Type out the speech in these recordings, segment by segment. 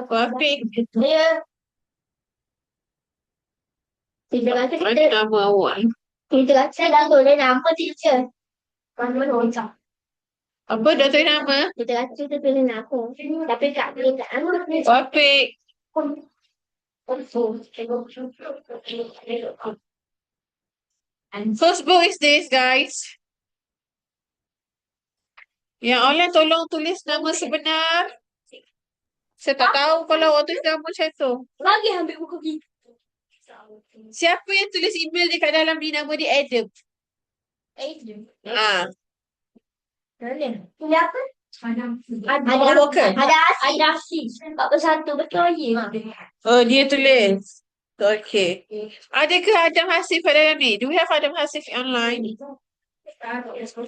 Wafik. Dia kita kata Mana nama awak? kita kata dah boleh nama teacher. Mana orang. Apa dah tahu nama? Kita kata kita pilih nama. Tapi tak pilih tak nama. Wafik. First book is this, guys. Yang online tolong tulis nama sebenar. Saya tak tahu kalau awak tulis nama macam tu. Lagi ambil buku kita. Siapa yang tulis email dia kat dalam ni nama dia Adam? Ah, Ini apa? Paul Walker. Ada Asyik 41 betul ya. Oh, dia tulis. Okay. Adakah Adam Hasif kat dalam ni? Do we have Adam Hasif online?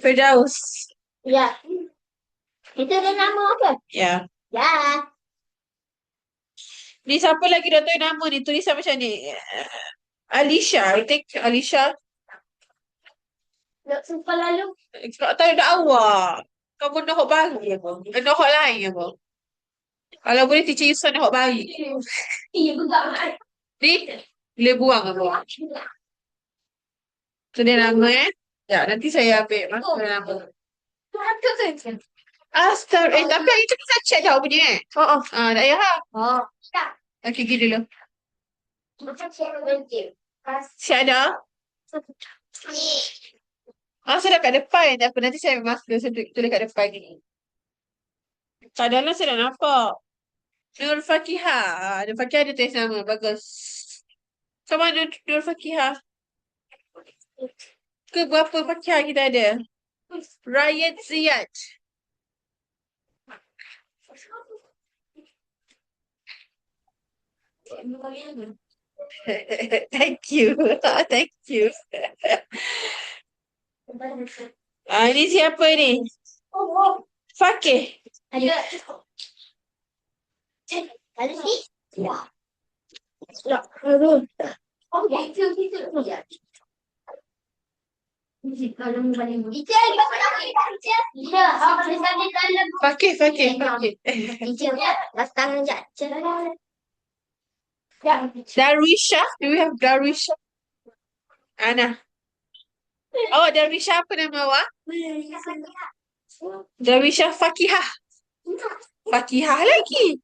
Firdaus. Ya. Kita ada nama apa? Ya. Ya. Ni siapa lagi dah tahu nama ni? Tulisan macam ni. Alicia. I think Alicia. Tak sempat lalu. Tak tahu dah awak. Kamu nak hok baru apa? Nak hok lain apa? Kalau boleh teacher Yusof nak hok baru. Iya betul. Ni, boleh buang apa? Tu dia nama Ya, nanti saya ambil masa nama. Astaga, tapi hari tu kita check dah punya Oh, dah ya ha? Oh. Tak. Okay, pergi dulu. Macam siapa nanti? Si ada? Saya dah kat depan. Tak apa, nanti saya ambil masker. Saya tulis kat depan ni. Kat dalam saya dah nampak. Nur Fakihah. Nur Fakihah ada tulis nama. Bagus. Sama Nur Fakihah. Ke berapa Fakihah kita ada? Ryan Ziyad. Thank you. Thank you. Ini siapa ni? Fakih. Ada. Ada sih? Ya. Tak. Oh, itu. Ya. Kalau balik. Itu ya, apa tulisan di dalam? Fakih. Itu datang je. Darwisha. Do we have Darwisha? Ana. Oh, Darwisha apa nama awak? Darwisha Fakihah. Fakihah lagi.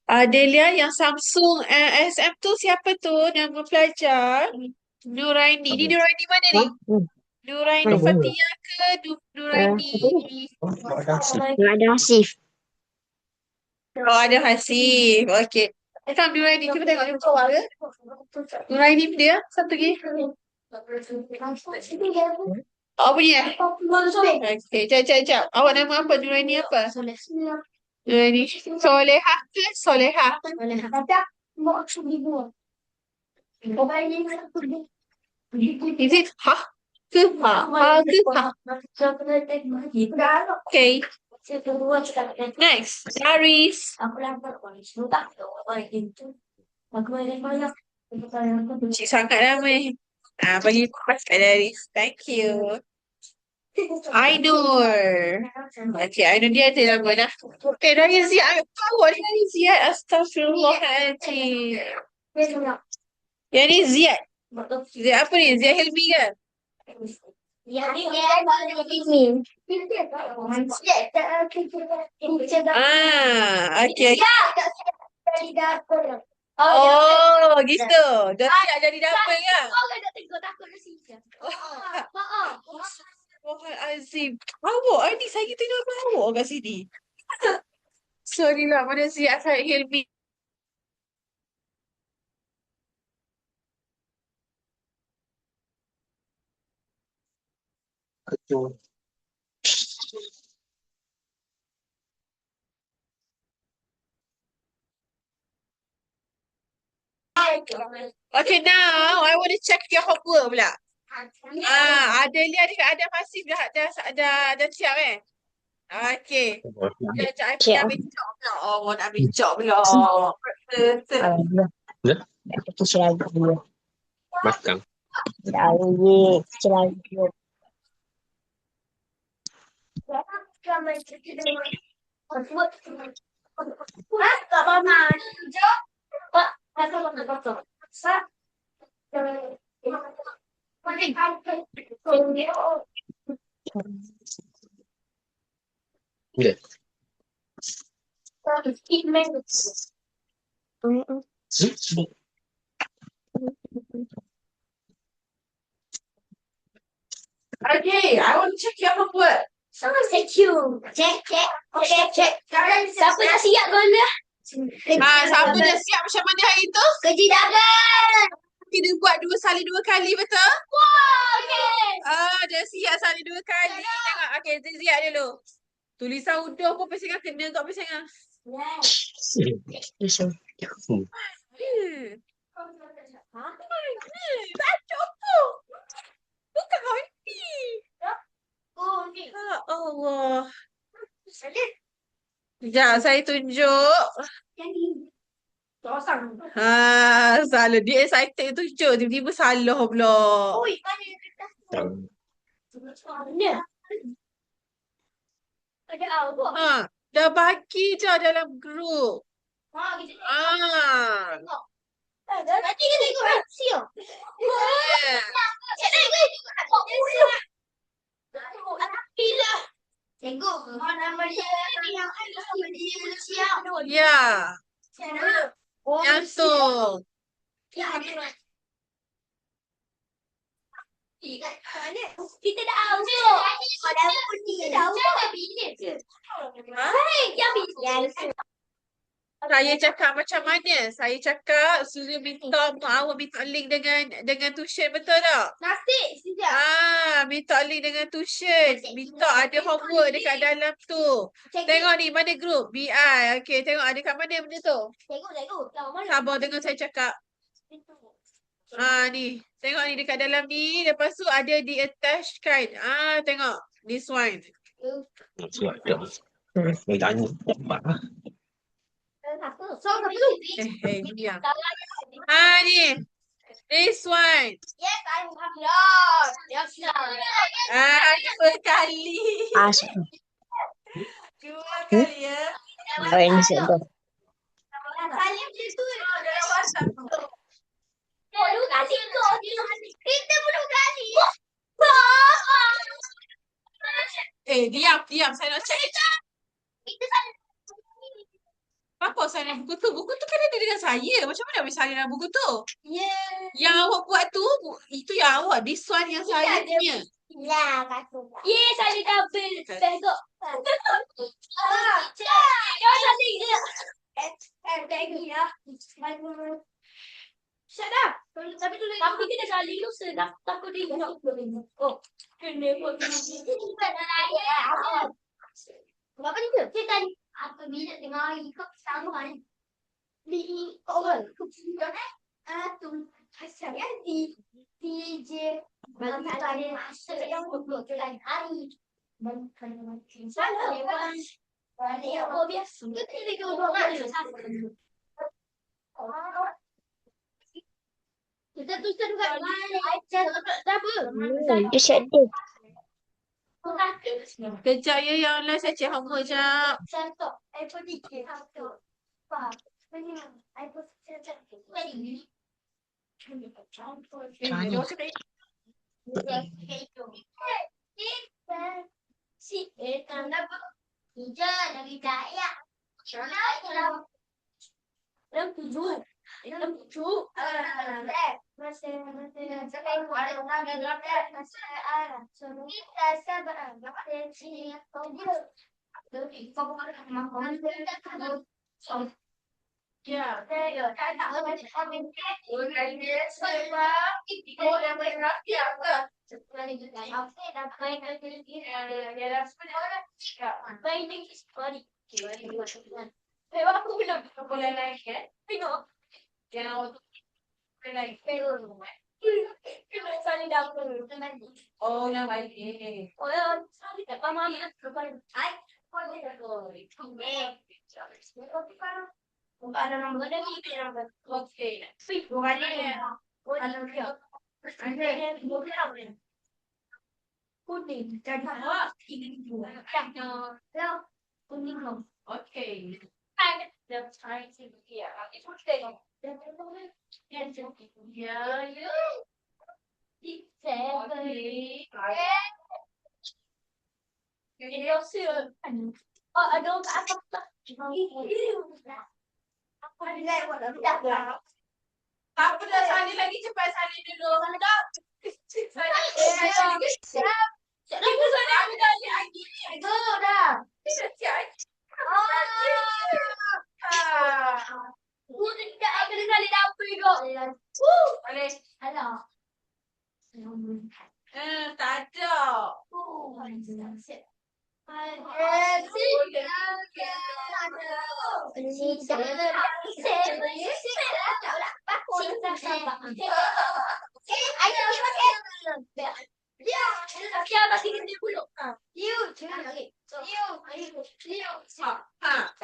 Adelia yang Samsung SM tu siapa tu? Nama pelajar? Nuraini. Ni Nuraini mana ni? Nuraini Fatia ke Nuraini? Ada Asif. Oh, ada Hasif. Okay. Come Nuraini. Cuba tengok ni bawah ke? Nuraini dia. Satu lagi. Oh, punya. Okay. Sekejap. Awak nama apa? Nuraini apa? Nuraini. Solehah ke Solehah? Is it ha? Ke ha? Ha ke ha? Okay. Next. Aris. Cik sangat ramai. Bagi pas kat Aris. Thank you. Ainur. Okay, Ainur dia ada nama dah. Raya Ziyad. Power Raya Ziyad. Astaghfirullahaladzim. Yang ni Ziyad. Ziyad apa ni? Ziyad Hilmi ke? Okay. Oh, gitu. Dah siap jadi dapur ke? Azim. Awak ni saya tengok nama awak kat sini. Sorry lah, mana Ziyad Syed Hilmi. Okay, now I want to check your homework pula. Adelia ada masih dah siap Okey. Sekejap, I pergi Siap. ambil cok pula. Oh, nak ambil cok pula. Alhamdulillah. Ya? Kecil lagi dulu. Makan. Kecil lagi dulu. Tak mama. Pak, aku mau potong. Sa. Ya. Okay, I want to check your homework. Sama thank you. Cek. Siapa dah siap guna? Siapa dah siap macam mana hari tu? Keji dagang. Kena buat 2 kali, betul? Wow, okay. Dah siap salin 2 kali. Tengok, okay, siap dulu. Tulisan udah pun pesangan kena kat pesangan. Tak cukup. Bukan kau ni. Ya Allah. Sekejap, saya tunjuk. Salah. Dia excited tunjuk. Tiba-tiba salah pula. Oi, mana? Ada apa? Dah bagi je dalam grup. Nanti kita ikut reaksi. Tengok nama dia yang Ya, yang tu. Kita dah out. Ada pun dia dah out. Saya cakap macam mana? Saya cakap suruh awak minta link dengan tuition, betul tak? Nasi sejak. Minta link dengan tuition. Minta ada homework dekat dalam tu. Tengok ni, mana group? BI. Okay, tengok ada kat mana benda tu? Tengok. Sabar dengar saya cakap. Ni. Tengok ni dekat dalam ni. Lepas tu ada di attach kan. Tengok. This one. Suat dah. Saya tanya. Diam. Ni. This one. Yes, I have lost. Yes, Dua kali. Asal. 2 kali ya. Ini sedap. Salim tu. Dalam WhatsApp tu. 2 kali tu. Kita belum kali. Diam. Saya nak check. Kita saling. Apa saya nak buku tu? Buku tu kan ada dengan saya. Macam mana boleh saya nak buku tu? Yeah. Yang awak buat tu, itu yang awak. This one yang saya punya. Lah, kata. Yes, ada double. Tengok. Shut up. Tapi kita saling lusa. Takut dia. Oh. Kena pun. Apa ni tu? Cik tadi. Apa bila tengah ikut sama ni? Di orang. Tu. Asal ya di DJ. Bagi ada masa yang berbulan hari. Salah. Balik apa biasa. Kita kita tu dekat apa? Dia sedap. Kejap ya, yang lain saya cek homework jap. Satu. iPhone 3. Satu. Apa? Ini iPhone 3. Si tanda hija dari daya. Dalam 7. Masih sampai ada orang dalam masih ada. Kita sabar. Sini ya, saya tak tahu macam mana. Orang dia sebab itu yang berlaku apa? Sebenarnya kita apa dapat dia dah sebenarnya apa ini sekali. Saya aku belum boleh naik ya. Tengok. Jangan boleh naik. Pero Kena salin dapur. Oh, yang balik. Oh, ya. Salin dapur. Mama. Ay. Bukan ada nombor dan ini nombor. Okay. Bukan ini. Ada dia. Kuning. Jadi apa? Ini dua. Yang kuning dong. Okay. Dan saya sih ya. Itu tengok. Dan ya, ya. Ini hasil. Oh, ada apa? Apa dia buat? Apa dah salin lagi, cepat salin dulu. Aku sana aku dah lagi. Itu dah. Udah tak akan kali dapur kau. Boleh. Ada. Tak ada.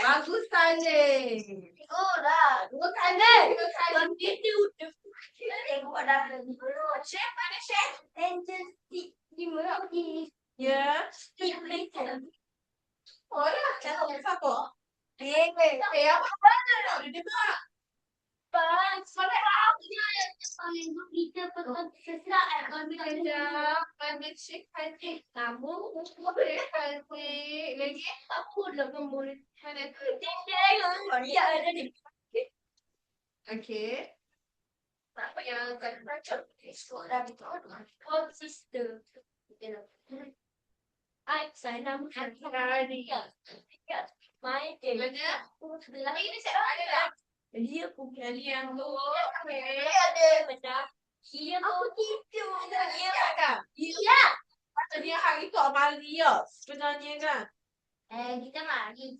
Bagus salin. Ya. Orang cakap siapa? Apa mana? Dia mak. Pandai cek hati. Kamu boleh hati. Lagi aku dah boleh hati. Okay. Apa yang akan baca sekolah itu? Oh, sister. Saya nama Hari. Mai dia. Mana? Lagi ni saya ada. Dia punya Jadi yang tu. Okay. macam dia aku tipu Dia tak? iya Macam dia hari tu amal dia. Sebenarnya kan? kita mari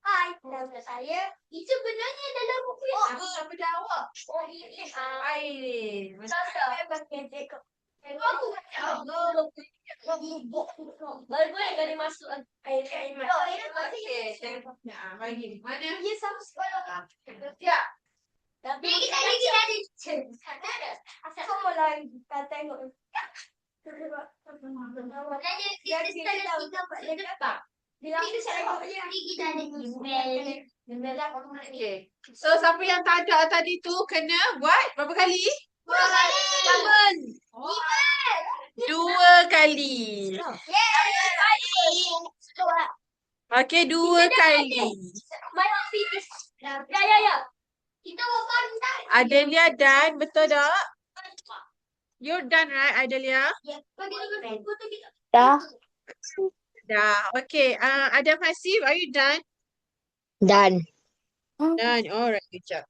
hai nama saya itu sebenarnya dalam buku Apa dah awak? oh ini Airin. saya pakai dekor aku baru boleh kali masuk air oh ini masih Bagi. Mana? dia sama sekolah Siap. tapi kita ada asal semua lagi kita tengok dia kita ada email Okay. So siapa yang tak ada tadi tu kena buat berapa kali? 2 kali. Okay, 2 kali. Ya. Kita bukan Adelia dan betul tak? You're done right, Adelia? Dah. Dah. Okay. Adam Hasif, are you done? Dan. Done. Alright, good job.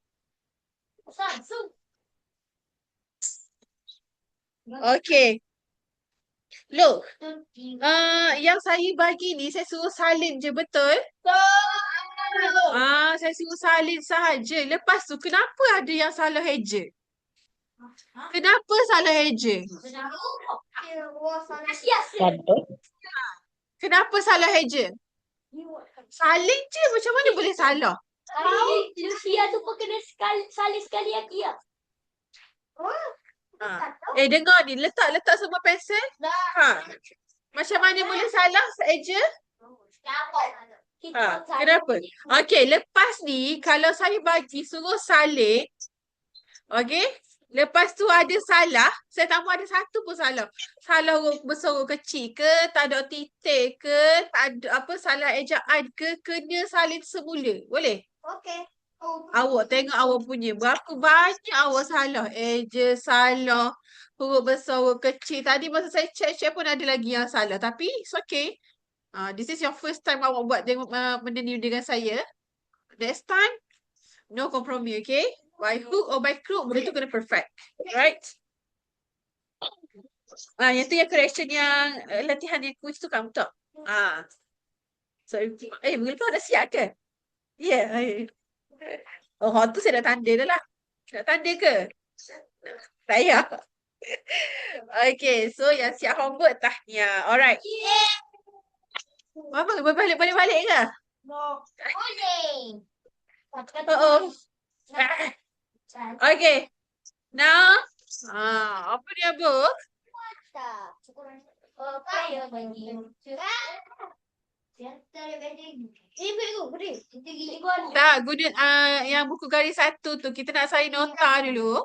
Okay. Look. Yang saya bagi ni saya suruh salin je, betul? Saya suruh salin sahaja. Lepas tu kenapa ada yang salah eja? Kenapa salah eja? Gaduh. Kenapa salah eja? Salin je, macam mana boleh salah? Lucia tu pun kena salin sekali lagi ya. Dengar ni, letak semua pensel. Macam mana boleh salah eja? Kenapa? Okay, lepas ni kalau saya bagi suruh salin, okay, lepas tu ada salah, saya tambah ada satu pun salah. Salah huruf besar huruf kecil ke, tak ada titik ke, tak ada apa salah ejaan ke, kena salin semula. Boleh? Okey. Awak tengok awak punya. Berapa banyak awak salah. Eja salah. Huruf besar, huruf kecil. Tadi masa saya check pun ada lagi yang salah. Tapi it's okay. This is your first time awak buat tengok benda ni dengan saya. Next time, no compromise, okay? By hook or by crook, benda tu kena perfect. Right? Yang tu yang correction yang latihan yang quiz tu kan betul? So, minggu lepas dah siap ke? Ya. Yeah. Oh, tu saya dah tanda dah lah. Nak tanda ke? Tak payah. Okay, so yang siap homework tahniah. Alright. Mama balik ke? Boleh. Oh. Okay. Now, apa dia book? Tak. Oh, payah bagi. Tak, guna yang buku garis satu tu. Kita nak salin nota dulu.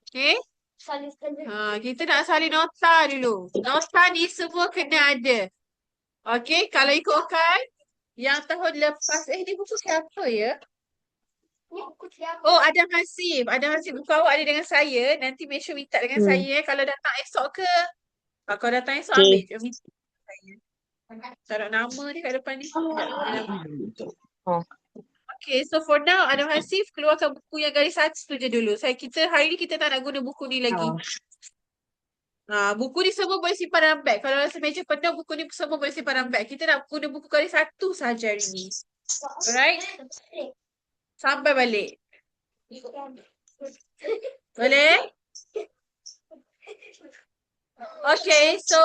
Okay. Kita nak salin nota dulu. Nota ni semua kena ada. Okay, kalau ikutkan yang tahun lepas. Ni buku siapa ya? Oh, Adam Hasif. Adam Hasif, buku awak ada dengan saya. Nanti make sure minta dengan saya. Kalau datang esok ke? Kalau datang esok ambil je. Minta saya. Taruh nama dia kat depan ni. Okay, so for now Adam Hasif keluarkan buku yang garis satu je dulu. Kita hari ni kita tak nak guna buku ni lagi. Buku ni semua boleh simpan dalam beg. Kalau rasa meja penuh, buku ni semua boleh simpan dalam beg. Kita nak guna buku garis satu sahaja hari ni. Alright? Sampai balik. Boleh? Okay, so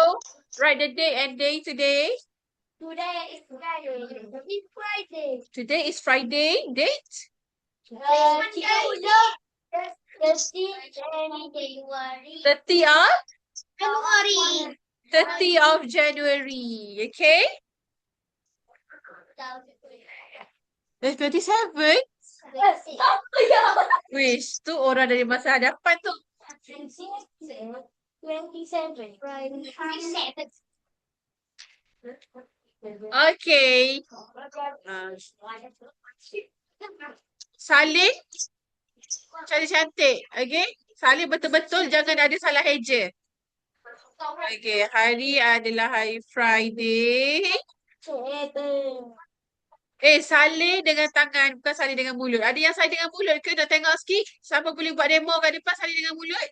write the date and day today. Today is Friday. It's Friday. Today is Friday. Date? 30 of? January. 30 of January. Okay? There's 27? Wish, tu orang dari masa hadapan tu. 27. Friday. Okay. Salin cantik-cantik. Okay? Salin betul-betul, jangan ada salah eja. Okay, hari adalah hari Friday. Salin dengan tangan, bukan salin dengan mulut. Ada yang salin dengan mulut ke? Nak tengok sikit? Siapa boleh buat demo kat depan salin dengan mulut?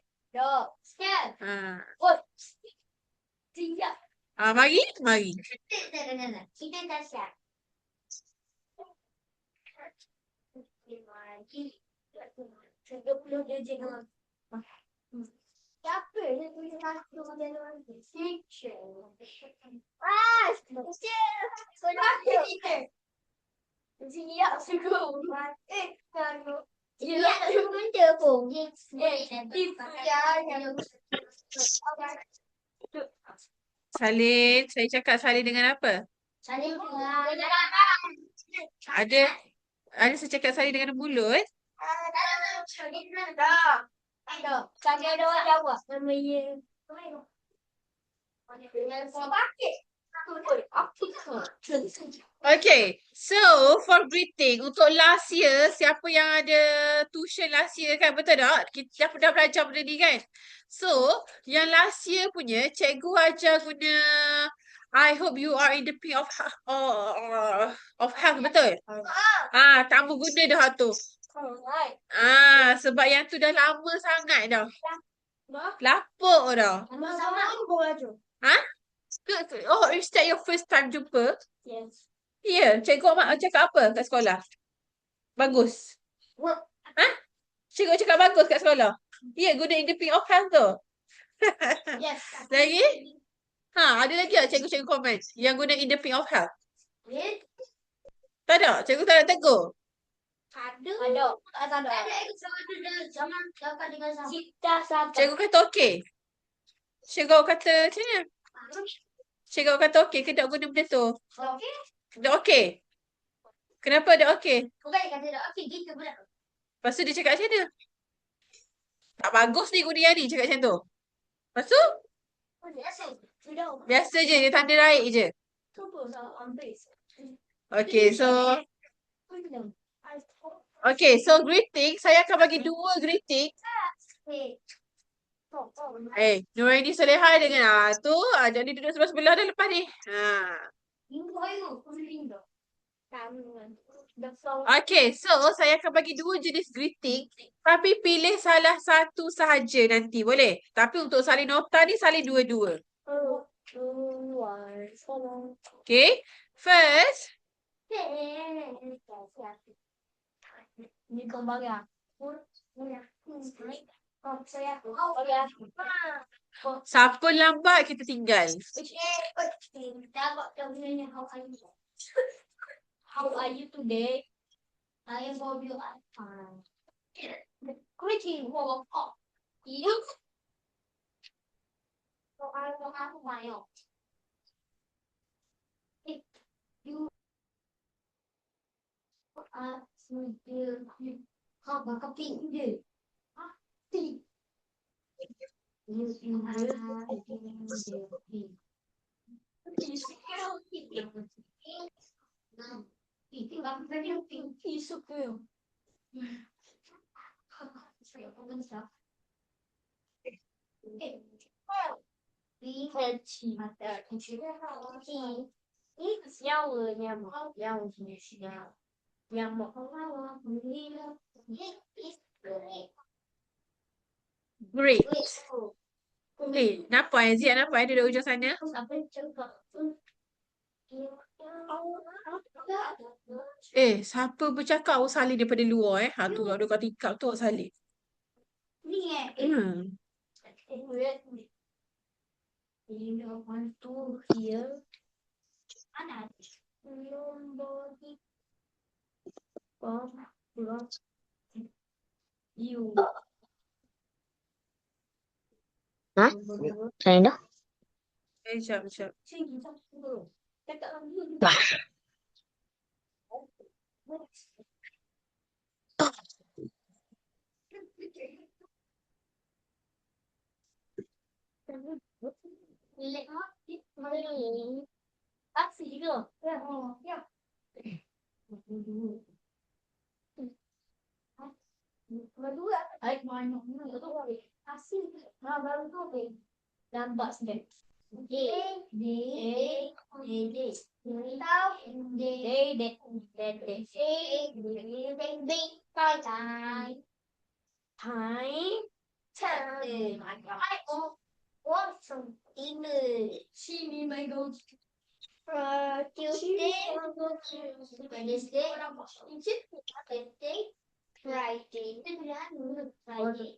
Mari. Kita dah siap. Siapa yang tulis satu Januari? Teacher. Siap suku. Siap benda pun. Salin, saya cakap salin dengan apa? Ada saya cakap salin dengan mulut? Okay, so for greeting untuk last year, siapa yang ada tuition last year kan, betul tak? Kita dah belajar benda ni kan? So, yang last year punya, cikgu ajar guna I hope you are in the peak of health, betul? Tak mau guna dah tu. Sebab yang tu dah lama sangat dah. Lapuk dah. Oh, is that your first time jumpa? Yes. Ya, cikgu cakap apa kat sekolah? Bagus. Cikgu cakap bagus kat sekolah? Ya, guna in the peak of health tu. Yes. Lagi? Ada lagi tak cikgu-cikgu komen yang guna in the peak of health? Tak ada? Cikgu tak nak tegur? Ada. Cikgu kata okey? Cikgu kata macam mana? Cikgu kata okey ke tak guna benda tu? Dah okey? Kenapa dah okey? Lepas tu dia cakap macam mana? Tak bagus ni guna yang ni cakap macam tu. Lepas tu? Biasa je, dia tanda raik je. Okay, so greeting. Saya akan bagi 2 greeting. Nuraini Solehah dengan tu. Jadi duduk sebelah-sebelah dah lepas ni. Okay, so saya akan bagi 2 jenis greeting. Tapi pilih salah satu sahaja nanti, boleh? Tapi untuk salin nota ni, salin dua-dua. Okay, first. Ni gambar ya. Oh, saya. Oh, ya. Siapa lambat kita tinggal. How are you today? I am Bobby. I'm fine. Greeting, Bob. You. So I will have my own. If you are still have a copy, you. Great. Kenapa Zia? Nampak dia duduk ujung sana? Siapa bercakap awak salin daripada luar tu kalau kau tikap tu awak salin. You. Hah? Saya dah. Sekejap. Bah. Lambat sikit. Tuesday, Wednesday, Thursday, Friday. Friday.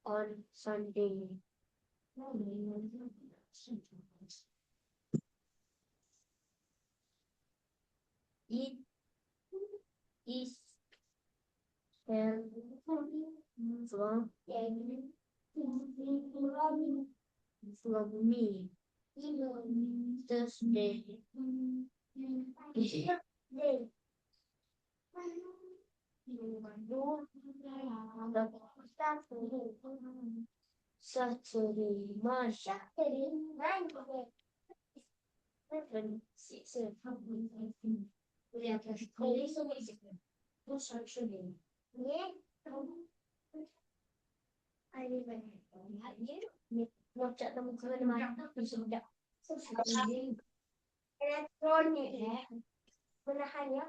On Sunday. It is from me. Thursday. Saturday, March. Elektronik penahannya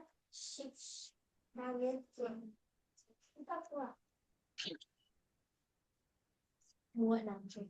buat langsung.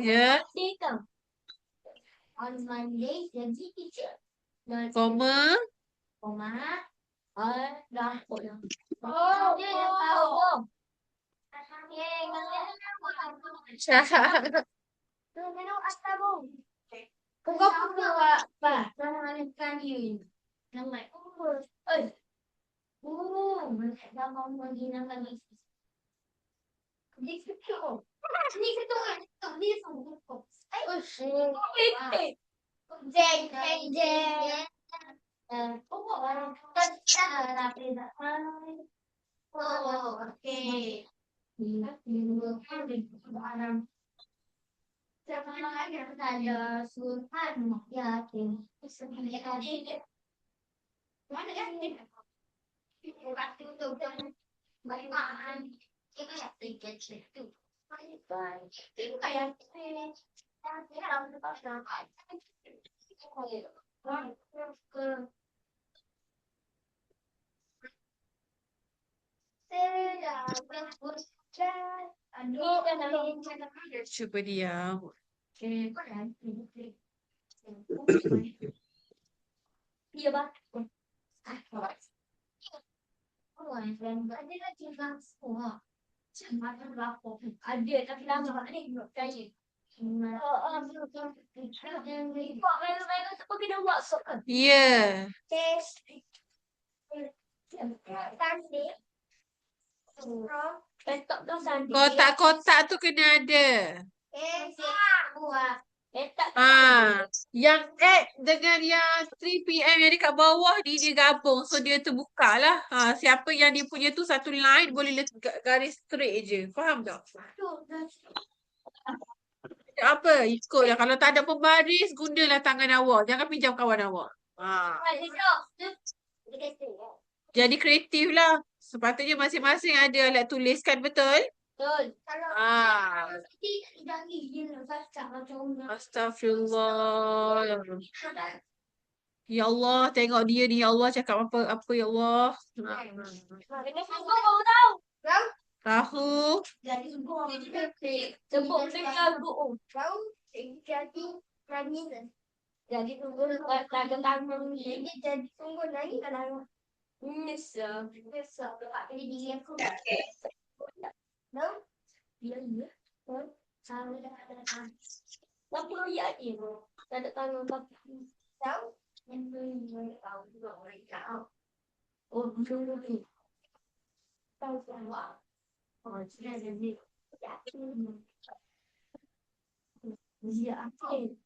Ya. On Monday, jadi teacher. Koma. Dah. Oh, dia yang tahu. Minum astabung. Kau pernah apa? Mengalihkan diri. Nama umur. Nama umur di nama ni. Ni situ. Ni situ. Ni situ. Jeng. Oh, okay. Sebenarnya saya Sultan Yakin. Sebenarnya mana kan ini? Waktu itu bagaimana? Kita ya tiket itu. Itu kayak Cuba diam. Iya, Pak. Ada tapi lama ni belum kaya. Ya. Kotak-kotak tu kena ada. Yang dengan yang 3PM yang dekat bawah ni dia gabung. So dia terbuka lah. Siapa yang dia punya tu satu line boleh garis straight je. Faham tak? Apa? Ikut lah. Kalau tak ada pembaris, gunalah tangan awak. Jangan pinjam kawan awak. Jadi kreatif lah. Sepatutnya masing-masing ada alat tulis kan, betul? Betul. Kalau tidak izin Astagfirullah. Ya Allah, tengok dia ni. Ya Allah, cakap apa ya Allah. Kena sambung kau tahu. Tahu. Jadi sambung. Sambung dengan buku. Tahu? Jadi nangis. Jadi tunggu tak tangan ini jadi tunggu lagi kalau misal ini dia aku. No? Dia. Sama ada tangan. Tapi ya ini. Tak ada tangan tapi. Tahu? Yang tahu juga orang tahu. Oh, betul. Tahu semua. Oh, sudah jadi. Ya,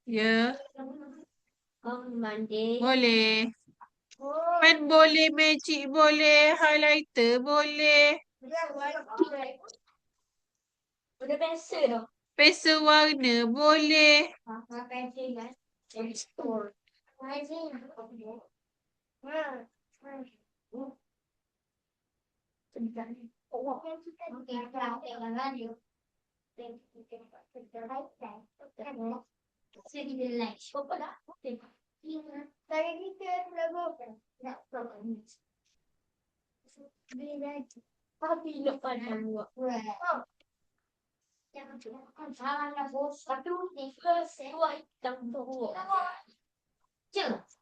Ya, mandi. boleh. Pen boleh, magic boleh, highlighter boleh. Udah pensel dah. Pensel warna boleh. Pensel kan? Store. Tapi lepas jangan cuma salah bos. Satu ni first dua hitam tu.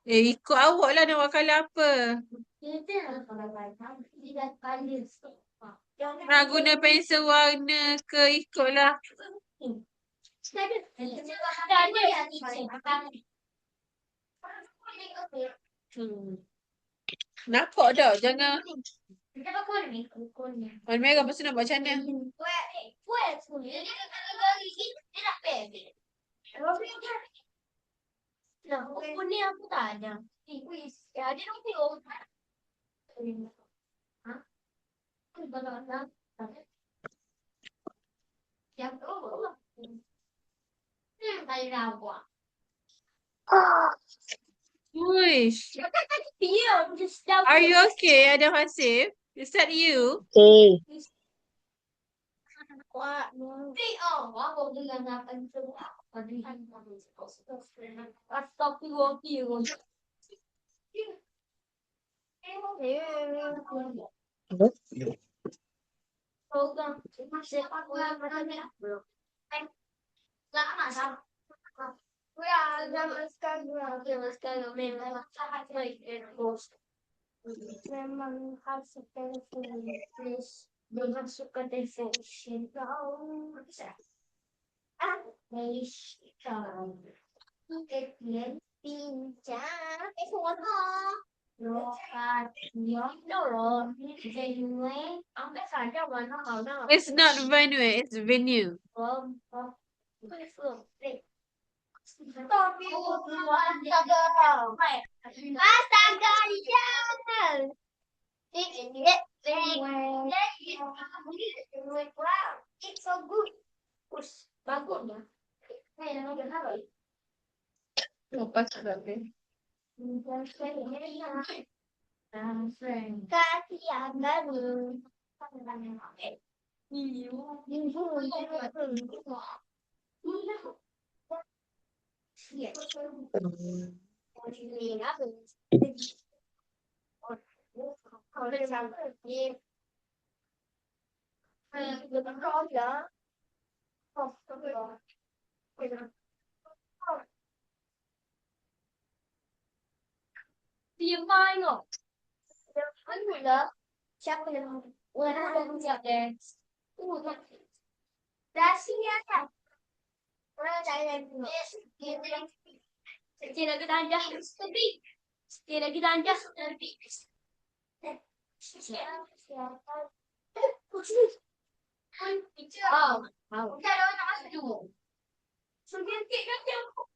Ikut awak lah nak buat colour apa. Nak guna pensel warna ke ikutlah. Nampak tak? Jangan. Warna merah lepas tu nak buat macam mana? Buku ni aku tak ada. Ya, dia nak tengok. Yang tu. Tay rau quá. Wish. Yeah, just down. Are you okay, Adam Hasif? Is that you? Okay. Quá. Đi quá còn đi làm nào anh chưa. Stop you. Program masih aku yang bertanya. Lama sama. Zaman sekarang memang sangat baik. Memang harus please. Dengan suka devotion kau. Kau. Ketian pincang. Semua kau. Lokat. Nyok. Venue. Ambil saja mana kau nak. It's not venue, it's venue. Astaga, it's so good. Bagus ya. Lupa sebabnya. Kaki baru. Dia main kok. Siapa yang orang siap deh? Rahsia kan? Orang cari Setia kita anda lebih. Setia kita anda lebih. Oh, kita ada nak masuk dulu. Sebenarnya kita tengok.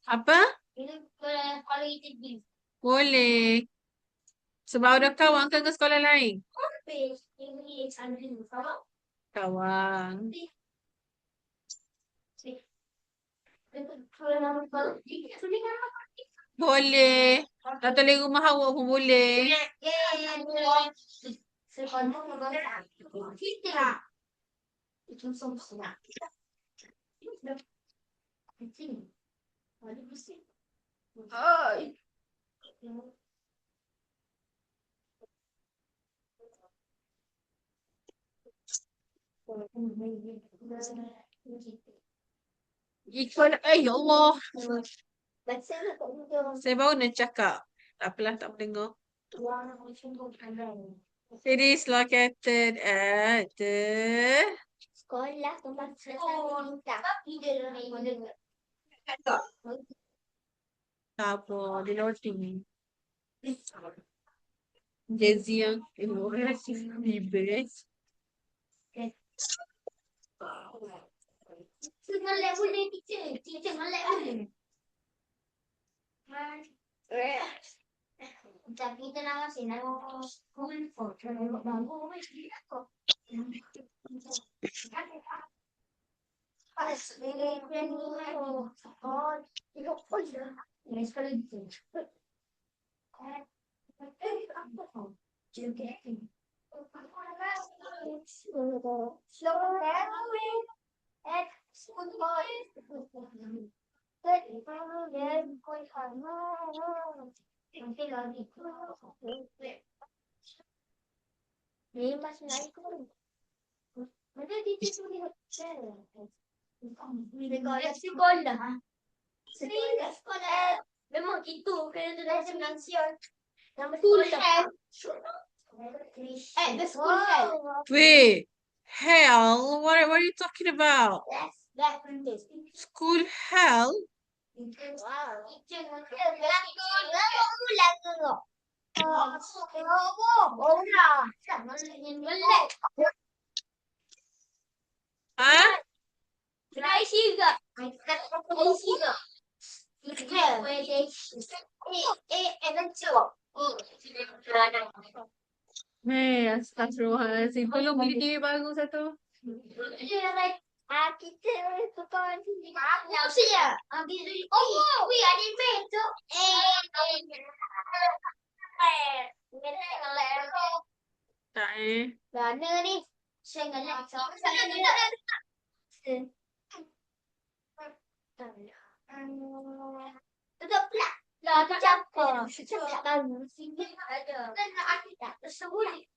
Apa? Boleh. Sebab ada kawan ke sekolah lain? Kawan. Boleh. Datang dari rumah awak pun boleh. Ikut, ya Allah. Saya baru nak cakap. Tak apalah, tak mendengar. It is located at the... Sekolah tempat saya Tak apa, dia loading. Jazzy yang bibes. Melek boleh teacher. Teacher melek boleh. Tapi kita nak masih nak school for bagus. Ni masih naik ke? Mana dia tulis sekolah. Sekolah. Memang itu kena tulis mension. Nama sekolah. The school hell. Wait, hell? What are you talking about? That this. School hell? Wow. Huh? Hey, astagfirullahaladzim. Belum beli TV baru satu. Kita tukar TV. Siapa? Oh, we ada betul. Tak Mana ni? Saya ngelak. Tutup pula. Dah campur. Campur. Sini ada. Dan ada tak tersembunyi.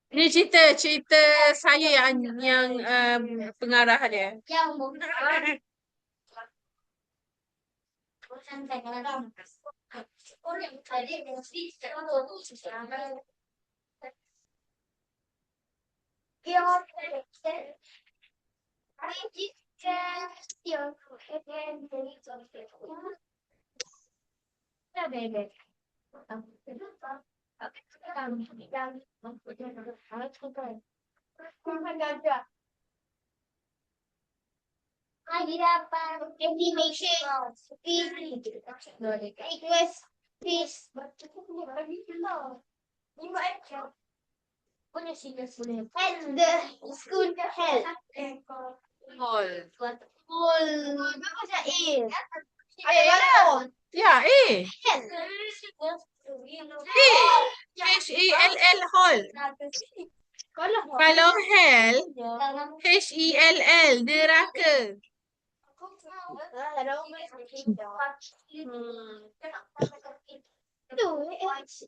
Ini cerita saya yang pengarah dia. Animation. Request. Please. And the school help. Hall. Macam A. Ya, H-E-L-L Hall. Kalau hell, H-E-L-L, neraka. Itu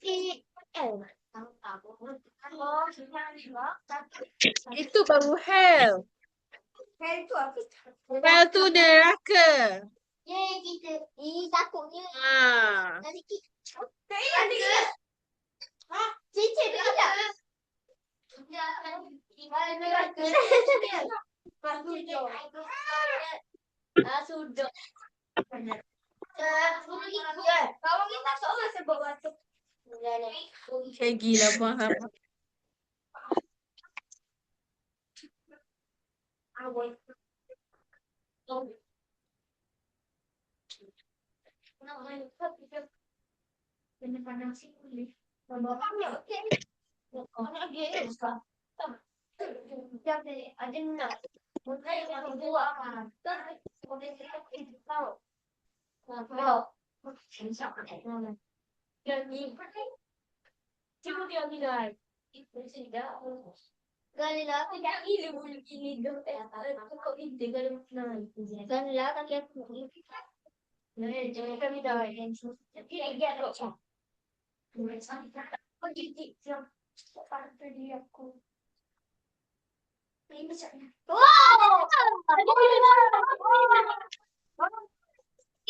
H-A-L. Itu baru hell. Itu apa? Hell tu neraka. Kita takutnya. Nanti kita. Cincin dia tak? Sudah. Kalau kita seorang sebab batuk. Kayak gila faham.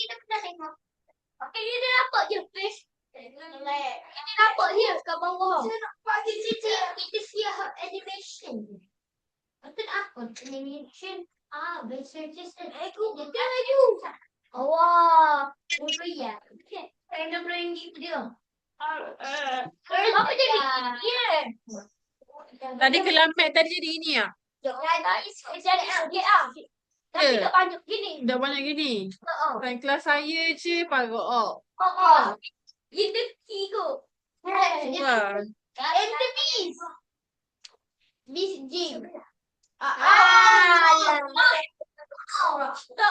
Kita pernah tengok. Okay, dia nampak je, please. Kita nampak dia kat bawah. Kita see her animation. Betul apa? Animation. Researchers and aku. Betul laju. Wah. Betul ya. Okay. Saya nak beri dia. Apa jadi? Ya. Tadi kelamat tadi jadi ini ya? Jadi tapi tak banyak gini. Dah banyak gini. Dalam kelas saya je parok. Itu tiga. Wah. And the bees. Miss Jim. Tak,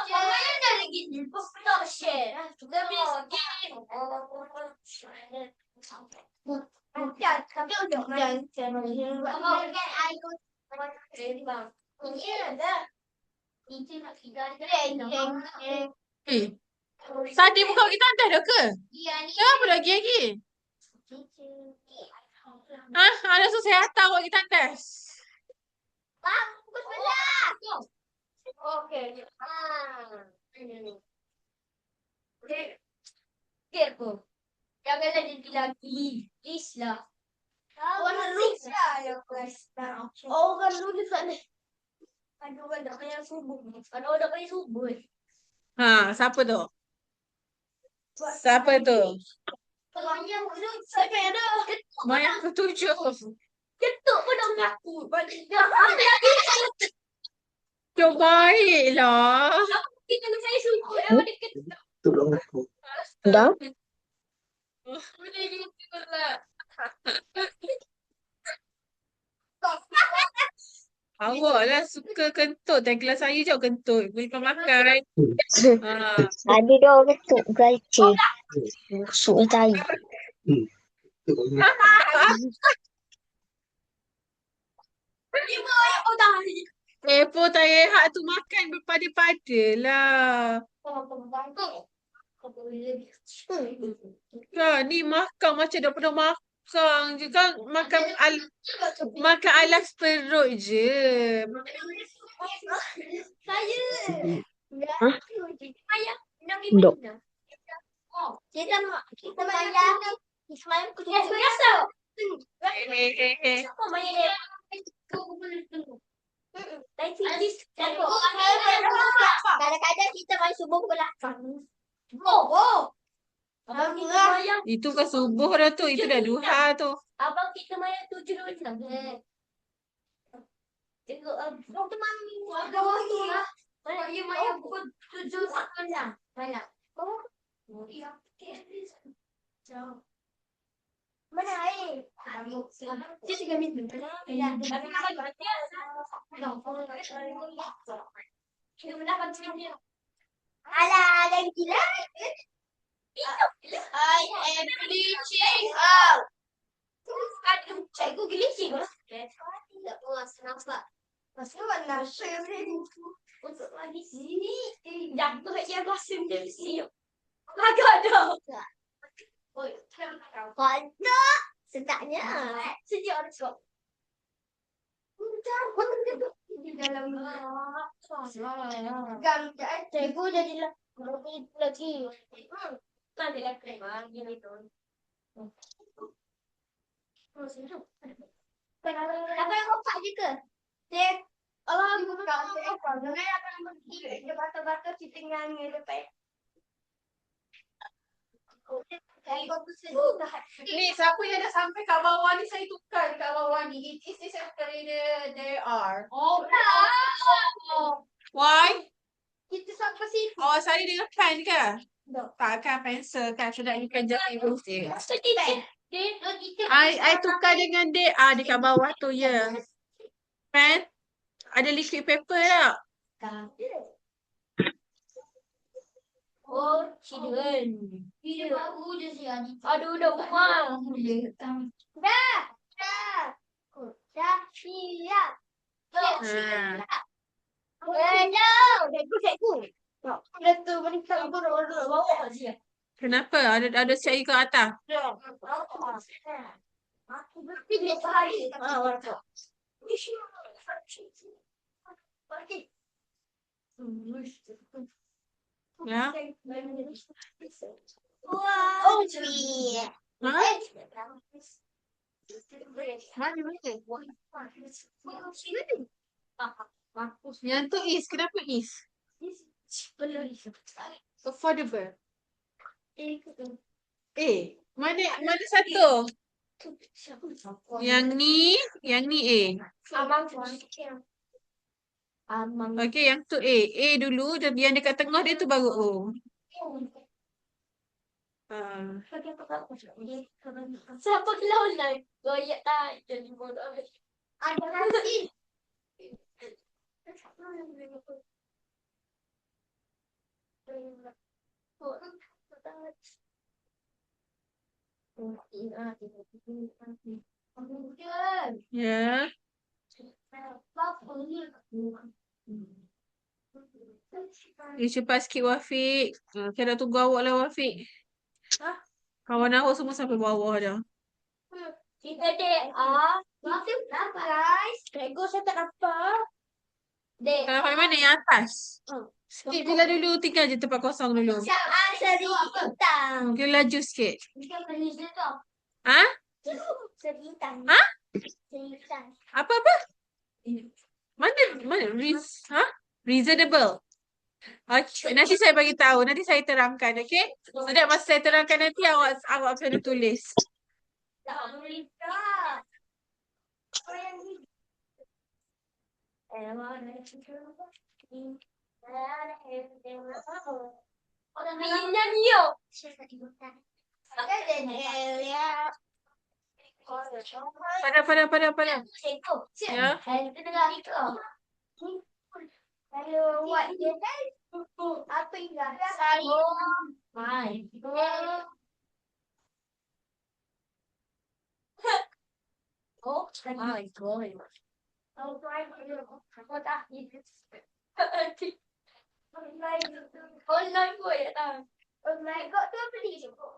mana dah lagi ni? Tak share. Dah Miss Jim. Tapi untuk dan channel ni. Kan I go. Ya dah. Itu nak tinggal dia. Tadi buka kita hantar dah ke? Ya ni. Kenapa lagi? Ada susah hantar buat kita hantar. Bang, pukul sebelah. Okey. Careful. Jangan jadi lagi. Please lah. Warna lulus lah yang kelas. Warna lulus lah ni. Aduh, dah kaya subuh. Aduh, dah kaya subuh. Ha, siapa tu? Siapa tu? Mayang tu sampai ada. Mayang ketujuh. Ketuk pun dah mengaku. Cuk baiklah. Kita dengan saya suka dah dia ketuk. Tolong aku. Dah? Boleh gitu lah. Awak lah suka kentut. Tagline saya je kentut. Boleh makan. Ha. Ada dah orang tu galci. Busuk ni tai. Tolong Lima ayam kau dah. Kepo tak rehat tu makan berpada-pada lah. Kan ni makan macam dah pernah makan je kan. Makan alas perut je. Saya. Hah? Ayam. Dok. Kita mayang. Semalam aku tunggu. Biasa. Siapa mayang dia? Kadang-kadang kita main subuh pukul 8. Abang kita mayang. Itu kan subuh dah tu. Itu dah duha tu. Abang kita mayang 7.29. Tengok tu mami. Mayang pukul 7.9. Mayang. Oh, iya. Jauh. Mana air? Dia 3 minit. Alah, lagi gila. I am bleaching out. Aduh, cikgu glitching lah. Tak puas, nampak. Pasal warna saya untuk lagi sini. Jatuh je masih dia siap. Agak dah. Oi, ada. Sedapnya. Sejak ada sebab. Di dalam gambar cikgu jadi lagi. Nanti dah keluar gini tu. Apa yang kau pakai ke? Dek. Allah, aku nak apa? Jangan akan pergi. Dia bata-bata kita nyanyi depan. Ni siapa yang dah sampai kat bawah ni saya tukar kat bawah ni. It is the secretary there are. Oh, Why? kita sampai sini. Oh, saya dengan pen ke? Tak. Takkan pensel kan. Sudah you can just use it. Kita. I tukar dengan dia. Dekat bawah tu ya. Pen. Ada liquid paper tak? Oh, Ciduan. Dia baru je si Adi. Aduh, dah rumah. Dah. Dah, siap. Siap. Cikgu. Dah tu, meningkat aku dah bawa je. Kenapa? Ada siap ke atas? Aku berpikir sehari. Ya. Oh, iya. Ha? Mana? Yang tu is. Kenapa is? Affordable. Mana satu? Yang ni A. Amang. Okey, yang tu A. A dulu, yang dekat tengah dia tu baru O. Siapa kelau lain? Goyak tak jadi bodoh. Ada nasi. Ya. Cepat sikit Wafiq. Kita tunggu awak lah Wafiq. Kawan awak semua sampai bawah dah. Kita dek. Itu apa guys? Cikgu saya tak dapat. Dek. Kalau sampai mana yang atas? Sikit je lah dulu. Tinggal je tempat kosong dulu. Seri hitam. Mungkin laju sikit. Seri hitam. Ha? Seri hitam. Ha? Seri hitam. Apa? Mana? Ha? Reasonable. Okay, nanti saya bagi tahu, nanti saya terangkan, okey? Sudah masa saya terangkan nanti awak kena tulis. Tak boleh tak. Apa yang ni? Orang nyanyi yo. Pada. Ya. Kalau buat dia kan apa yang saya oh my god. Online pun ya tak? Online kau tu apa dia cakap?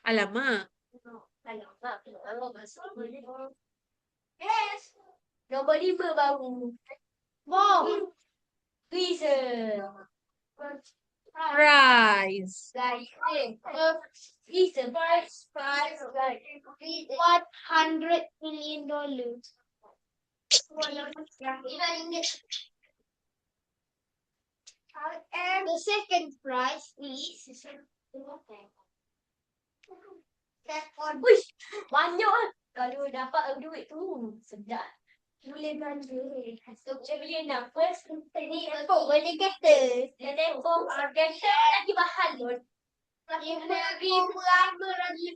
Alamak. Yes. Nombor 5 baru. Wow. Reason. Prize. Guys, reason. Price, guys. $100 million. And the second prize is Uish, banyak lah. Kalau dapat duit tu sedap. Boleh belanja. So, saya beli nafas. Ni tempuk boleh kata. Dan tempuk kata lagi mahal pun. RM5,000 lagi.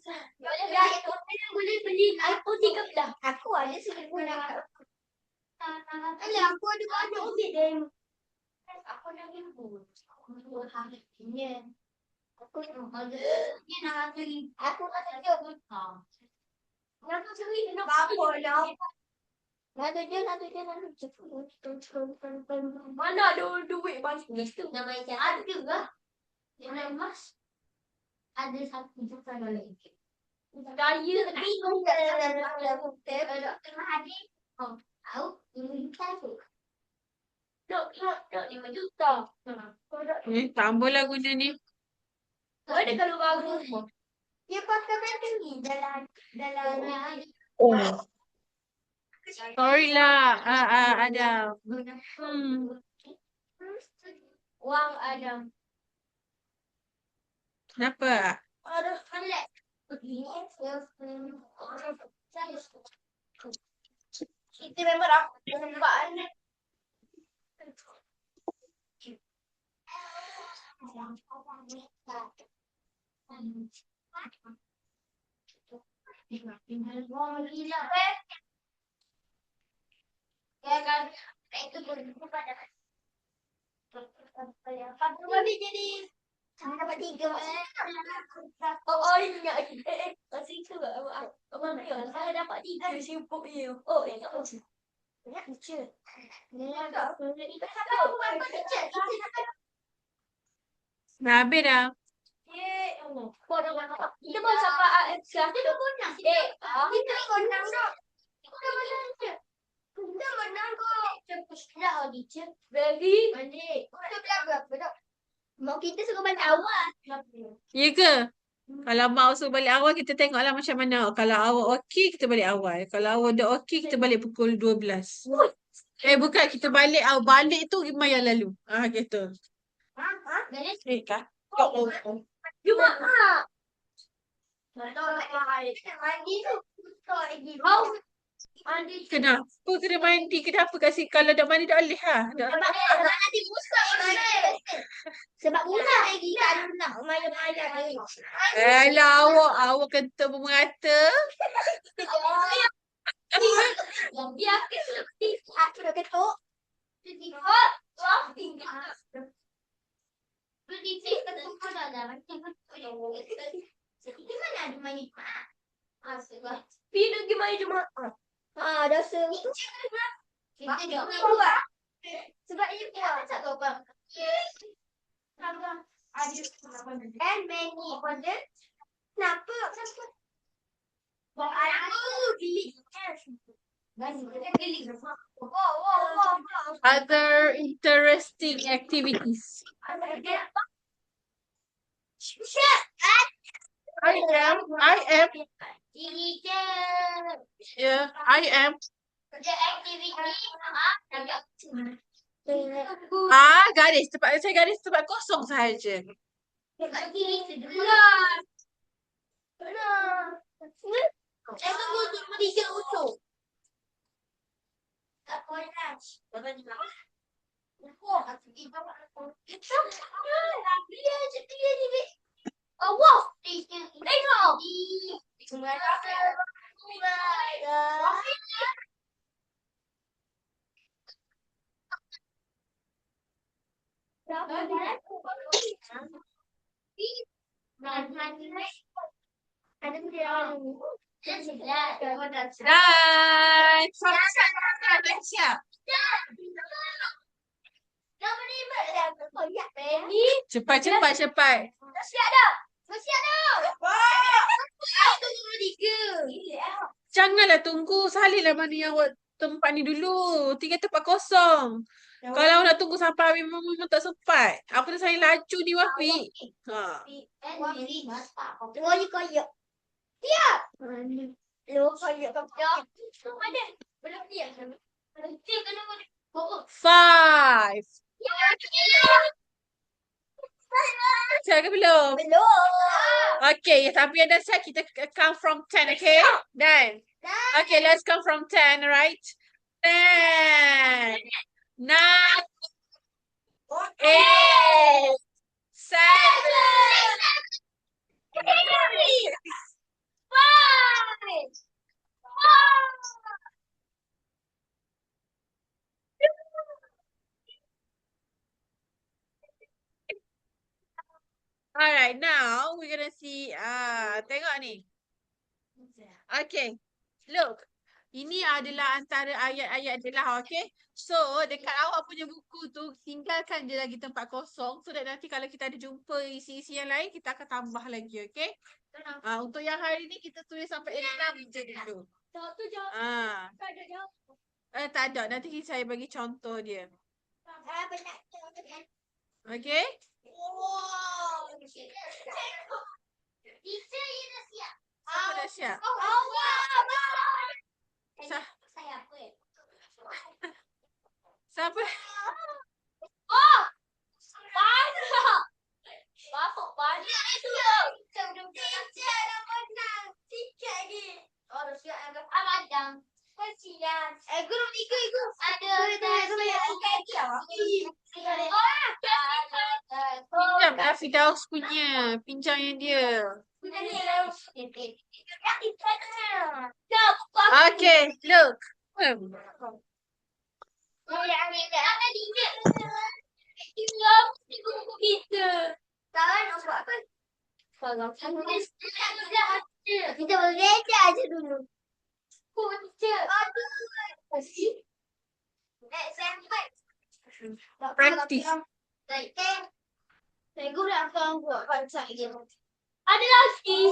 Boleh beli iPhone 13. Aku ada RM1,000. Alah, aku ada banyak duit dia. Aku dah RM1,000. Aku harapnya. Aku nak dia nak beli. Aku nak kerja pun. Nak cari nak apa lah. Nak kerja. Mana ada duit banyak tu nama macam ada lah. Yang emas ada $1 juta. Daya bingung dalam tengah hari. Tahu? Ini tahu. Nak 5 juta. Tambah lah guna ni. Ada kalau bagus. Dia pakai macam ni dalam Oh. Sorry lah. Ada. Wang ada. Kenapa? Ada pelak. Kita memang aku nampak ni. Ya kan, itu berubah pada. Kamu boleh jadi. Saya dapat 3 Oh iya. Kasih tu abang dia. Saya dapat 3 simpuk dia. Oh, tak boleh. Ya, teacher. Dia tak boleh. Tahu apa teacher? Dah habis dah. Kita mau sampai kelas tu menang. Kita menang dah. Kita menang kok. Dah teacher. Very. Balik. Kita bilang berapa dah? Mau kita suruh balik awal. Ya ke? Kalau mak suruh balik awal, kita tengoklah macam mana. Kalau awak okey, kita balik awal. Kalau awak dah okey, kita balik pukul 12. Bukan. Kita balik. Balik tu Iman yang lalu. Gitu. Garis. Kak. Cuma mandi tu. Mandi. Kenapa kena mandi? Kenapa kasi kalau dah mandi dah alih lah. Nanti busuk. Sebab bulan lagi kan nak maya-maya lagi. Alah awak kentut bermata. Dia aku dah ketuk. Gimana ada main jemaah? Pilih gimana jemaah? Dah sering. Kita jangan buat. Sebab ini buat. Tak tahu bang. And many order. Kenapa? Aku geli. Other interesting activities. I am. Yeah, I am. The activity. Garis. Saya garis tempat kosong sahaja. Dan siap. Cepat. Janganlah tunggu. Salinlah mana yang tempat ni dulu. Tinggal tempat kosong. Kalau nak tunggu sampai memang tak sempat. Apa dah salin laju ni Wafi. Five. Siap ke belum? Okay, tapi yang dah siap kita count from 10, okay? Dan. Okay, let's count from 10, alright? 10, 9, 8, 7, 6, Alright, now we're gonna see. Tengok ni. Okay, look. Ini adalah antara ayat-ayat dia lah, okay? So, dekat awak punya buku tu, tinggalkan je lagi tempat kosong. So that nanti kalau kita ada jumpa isi-isi yang lain, kita akan tambah lagi, okay? Untuk yang hari ni, kita tulis sampai 6 je dulu. Tak ada. Nanti saya bagi contoh dia. Okay? Siapa dah siap? Siapa? Pinjam Firdaus punya. Pinjam yang dia. Okay, look. Kita berbeza aja dulu. Practice. Ada lagi.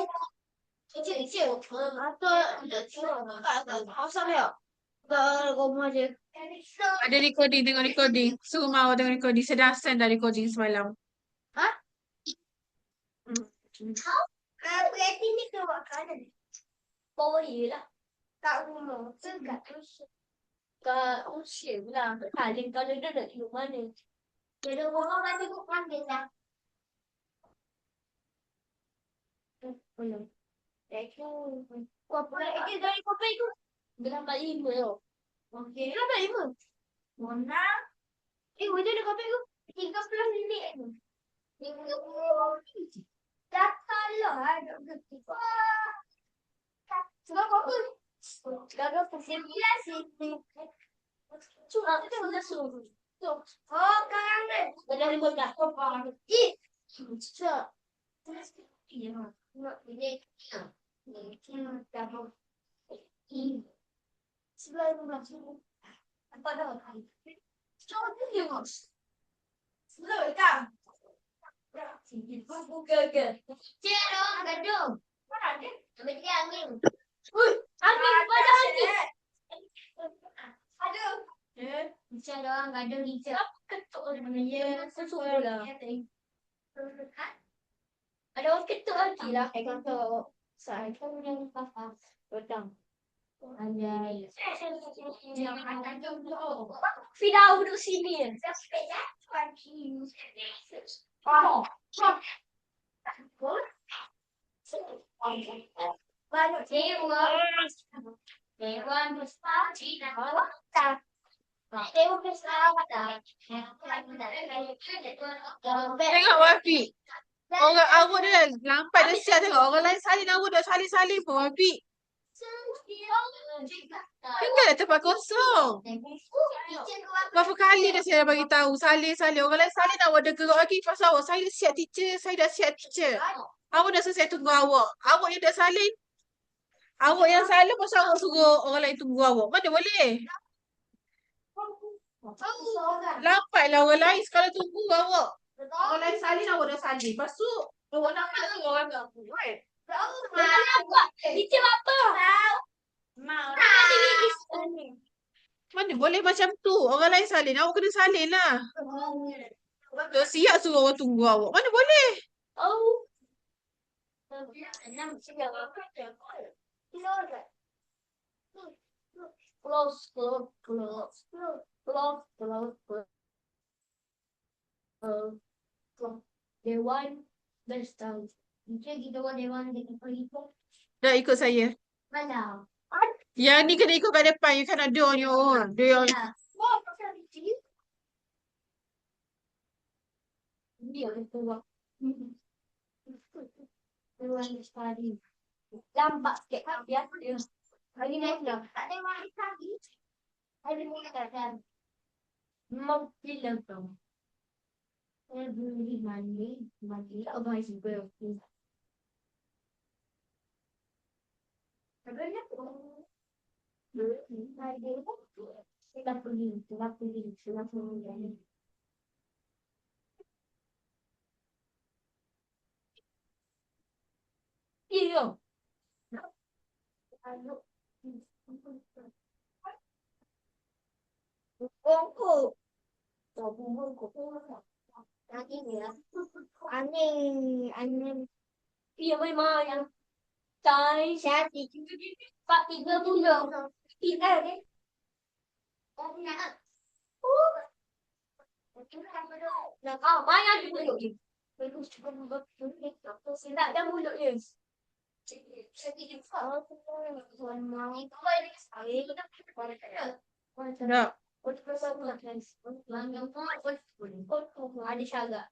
Ada recording, tengok recording. Semua awak tengok recording. Saya dah send dah recording semalam. Berarti ni ke makanan? Bawah lah. Kat rumah. Kat usia. Kat usia lah. Paling kalau dia nak di mana. Jadi orang nanti kau panggil lah. Belum. Kau apa lagi dari kopi tu? Berapa 5 tau. Okey. Berapa 5? Mana? Mana ada kopi tu? 30 minit tu. 30 Datanglah ada begitu. Sebab apa? Gagal persembilan sini. Cuma kita sudah suruh. Oh, kangen. Dah 5 dah. Cuma. Iya. Ini. Sebelum masuk. Apa dah? Cuma dia mas. Sebelum kan. Buka ke? Cik dong, gaduh. Mana ada? Ambil dia angin. Angin pada angin. Aduh. Cik dong, gaduh ni cik. Apa ketuk namanya? Sesuai lah. Ada orang ketuk lagi lah. Saya kata, saya pun yang papa. Rodang. Firau duduk sini. Oh. Banyak dewa. Dewa besar di bawah. Dewa besar dah. Tengok Wafi. Orang awak dia lambat dah siap tengok. Orang lain salin awak dah salin-salin pun Wafi. Tinggal tempat kosong. Berapa kali dah saya dah bagi tahu salin-salin. Orang lain salin awak dah gerak lagi pasal awak. Saya siap teacher. Saya dah siap teacher. Awak dah selesai tunggu awak. Awak yang dah salin. Awak yang salin pasal awak suruh orang lain tunggu awak. Mana boleh? Lambatlah orang lain sekarang tunggu awak. Orang lain salin awak dah salin. Lepas tu awak nampak tu orang aku kan? Teacher apa? Mana boleh macam tu? Orang lain salin. Awak kena salin lah. Dah siap suruh orang tunggu awak. Mana boleh? Oh. Close. Dewan berstang. Teacher kita buat dewan dengan pelipuk. Dah ikut saya. Mana? Yang ni kena ikut kat depan. You cannot do on your own. Do your own. Wah, pasal teacher. Dia itu buat. Dewan berstang. Lambat sikit biar dia. Hari ni dah. Tak ada mari lagi. Hari ni dah. Mau pilih tu. Every Monday, otherwise you will. Sudah pergi. Iya. Bungku. Lagi ya. Aneh. Iya memang yang saya Pak 30. Kita ni. Nak kau banyak mulut ni. Terus cuba buat ni. Tak ada mulut ni. Dah. Ada syarat.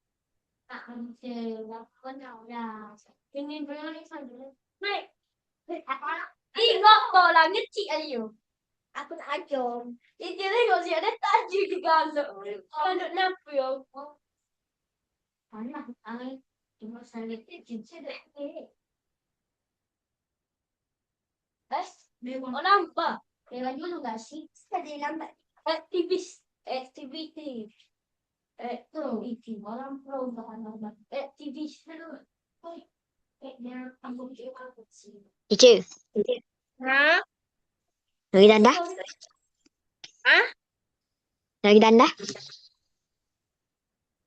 Ini berani saja. Baik. Tengok lah ngecik ayo. Aku nak ajar. Dia tengok si ada tajuk ke galak. Kalau kenapa ya? Mana ai cuma saya cincin dah ni. Orang apa? Lewat dulu gak sih? Sekali lambat. Activity. Activity. Orang pro bahan lambat. Activity. Teacher, Ha? lagi dah? Ha? Lagi dah?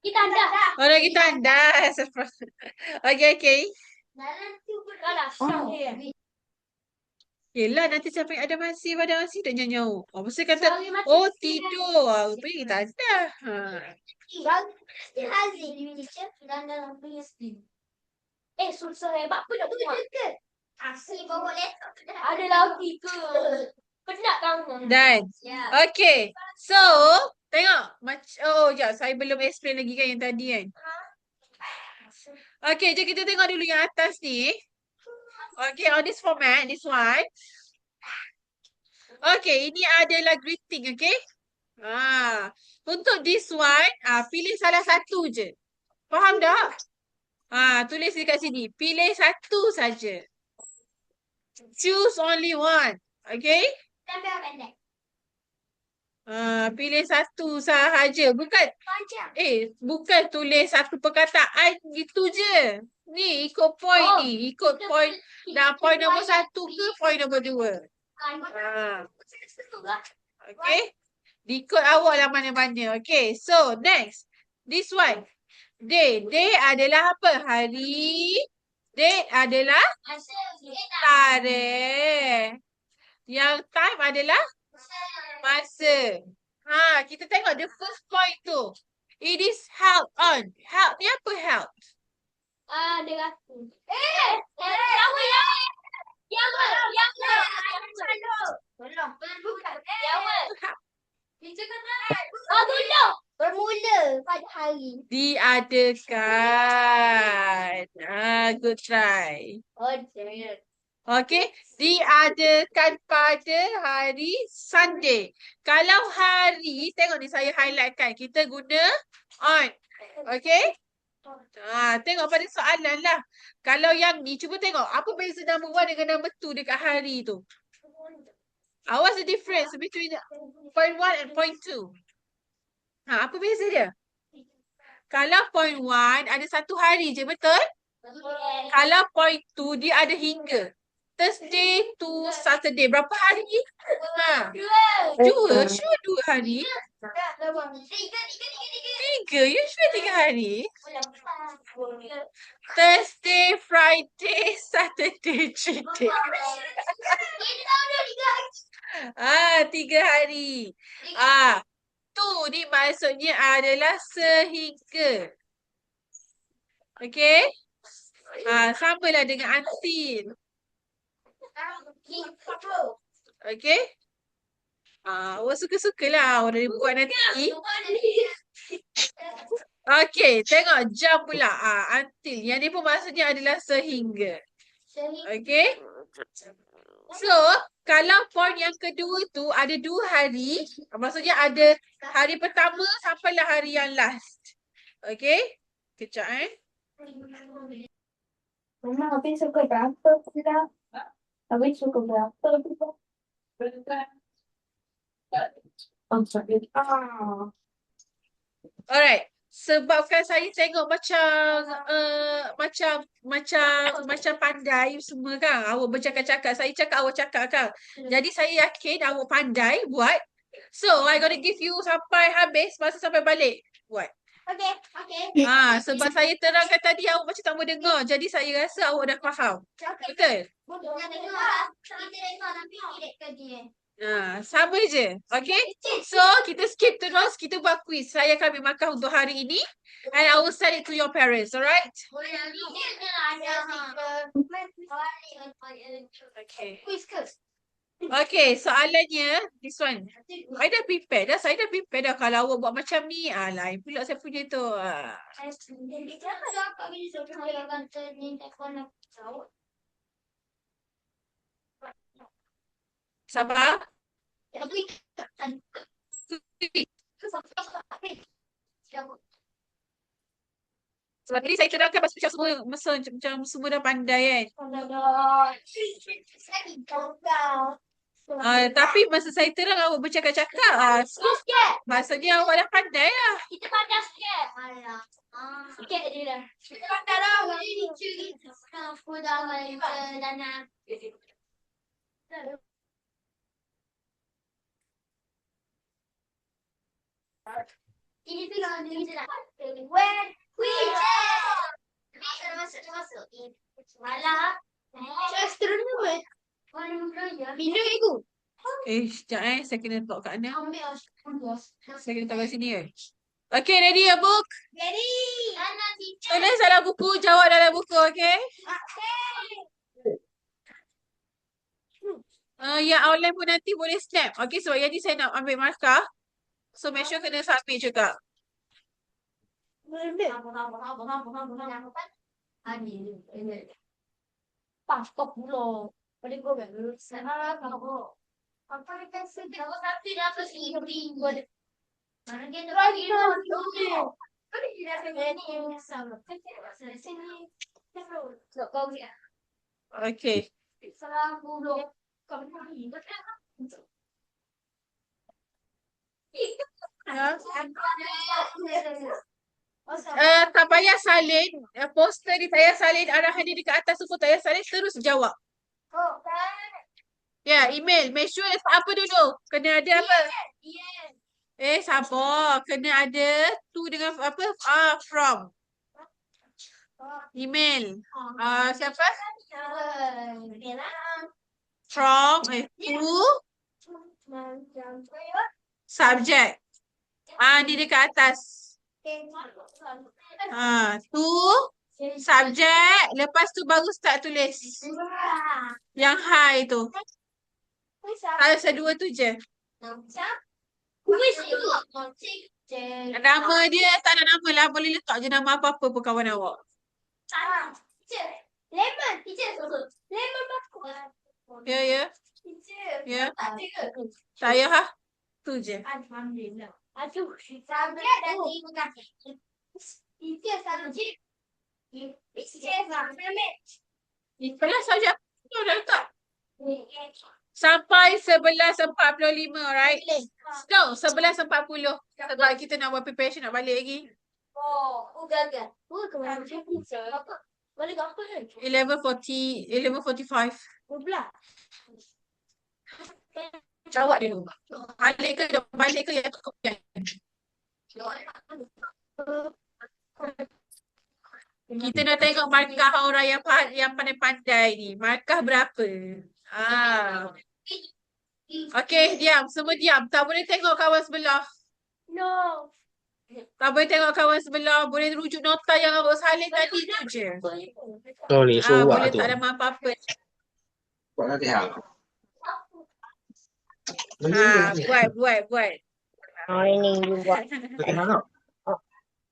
Kita ada. Orang kita dah. Okay. Yelah nanti siapa yang ada masih pada masih dah nyanyi. Mesti kata, oh tidur. Rupanya kita ada. Susah hebat pun nak buat. Asli bawa laptop. Ada lagi ke? Penat kamu. Dan. Okay. So, tengok. Ya, saya belum explain lagi kan yang tadi kan. Okay, jom kita tengok dulu yang atas ni. Okay, on this format, this one. Okay, ini adalah greeting, okay? Untuk this one, pilih salah satu je. Faham tak? Tulis dekat sini. Pilih satu saja. Choose only one. Okay? Pilih satu sahaja. Bukan tulis satu perkataan gitu je. Ni ikut point ni. Ikut point. Dah point nombor 1 ke point nombor 2. Okay? Ikut awak lah mana-mana. Okay, so next. This one. Day. Day adalah apa? Hari. Date adalah tarikh. Yang time adalah masa. Kita tengok the first point tu. It is held on. Held ni apa held? Dia rasa. Bermula pada hari. Diadakan. Good try. Okay, diadakan pada hari Sunday. Kalau hari, tengok ni saya highlightkan. Kita guna on. Okay? Tengok pada soalan lah. Kalau yang ni, cuba tengok. Apa beza number 1 dengan number 2 dekat hari tu? What's the difference between point 1 and point 2? Apa beza dia? Kalau point 1 ada satu hari je, betul? Kalau point 2 dia ada hingga. Thursday to Saturday. Berapa hari? Dua. Sure 2 hari? 3. You sure 3 hari? Thursday, Friday, Saturday, 3 day. 3 hari. Tu ni maksudnya adalah sehingga. Okay? Samalah dengan until. Okay? Awak suka-sukalah orang buat nanti. Okay, tengok jam pula. Until. Yang ni pun maksudnya adalah sehingga. Okay? So, kalau point yang kedua tu ada 2 hari, maksudnya ada hari pertama sampailah hari yang last. Okay? Kejap Mama, habis suka berapa pula? Habis suka berapa pula? Alright. Sebabkan saya tengok macam pandai semua kan. Awak bercakap-cakap. Saya cakap, awak cakap kan. Jadi saya yakin awak pandai buat. So, I gonna give you sampai habis. Masa sampai balik. Buat. Okay. Sebab saya terangkan tadi awak macam tak mau dengar. Jadi saya rasa awak dah faham. Betul? Kita tengok nanti tidak kerja. Sama je. Okay? So, kita skip terus. Kita buat quiz. Saya akan ambil markah untuk hari ini. And I will send it to your parents. Alright? Okay. Okay, soalannya this one. I dah prepare dah. Saya dah prepare dah. Kalau awak buat macam ni, lain pula saya punya tu. Sabar. Sebab tadi saya terangkan macam semua dah pandai kan. Tapi masa saya terang awak bercakap-cakap. Maksudnya awak dah pandai lah. Kita pandai sikit. Sikit je dah. Kita pandai lah. Boleh curi. Aku dah main ke dana. Ini tu lah kita nak. When we masuk. Malah. Astronomer. Bila itu? Sekejap saya kena talk kat mana? Ambil. Saya kena talk kat sini Okay, ready your book? Ready. Ana teacher. Tulis dalam buku, jawab dalam buku, okay? Yang online pun nanti boleh snap. Okay, sebab yang ni saya nak ambil markah. So, make sure kena submit juga. Pasok pula. Boleh go back. Sana kalau apa kita sedang tapi dah pergi minggu. Mana dia lagi tu. Boleh kita ni sama. Sini. Terus. Kau dia. Okay. Salam dulu. Kau ni. Tak payah salin. Poster ni tak payah salin. Arahan dia dekat atas tu pun tak payah salin. Terus jawab. Ya, email. Make sure apa dulu? Kena ada apa? Sabar. Kena ada tu dengan apa? From. Email. Siapa? to subject. Ni dekat atas. To subject. Lepas tu baru start tulis. Yang high tu. Asal dua tu je. Nama dia tak ada nama lah. Boleh letak je nama apa-apa pun kawan awak. Lemon, teacher. Lemon bagus. Ya, ya. Ya. Teacher. Saya tu je. Alhamdulillah. Aduh, subjek dan terima kasih. Teacher subjek. Teacher subjek. Kelas subjek tu dah letak. Sampai 11.45, right? No, 11.40. Sebab kita nak buat preparation nak balik lagi. Gagal. Kemana? Apa? Balik apa kan? 11.45. 12. Jawab dia dulu. Balik ke yang kopian? Kita nak tengok markah orang yang pandai-pandai ni. Markah berapa? Okey, diam. Semua diam. Tak boleh tengok kawan sebelah. No. Tak boleh tengok kawan sebelah. Boleh rujuk nota yang awak salin tadi tu je. Sorry, so Boleh what tu? tak ada apa-apa. Buat lagi hal. Buat. Ini you buat. Lagi hal tak?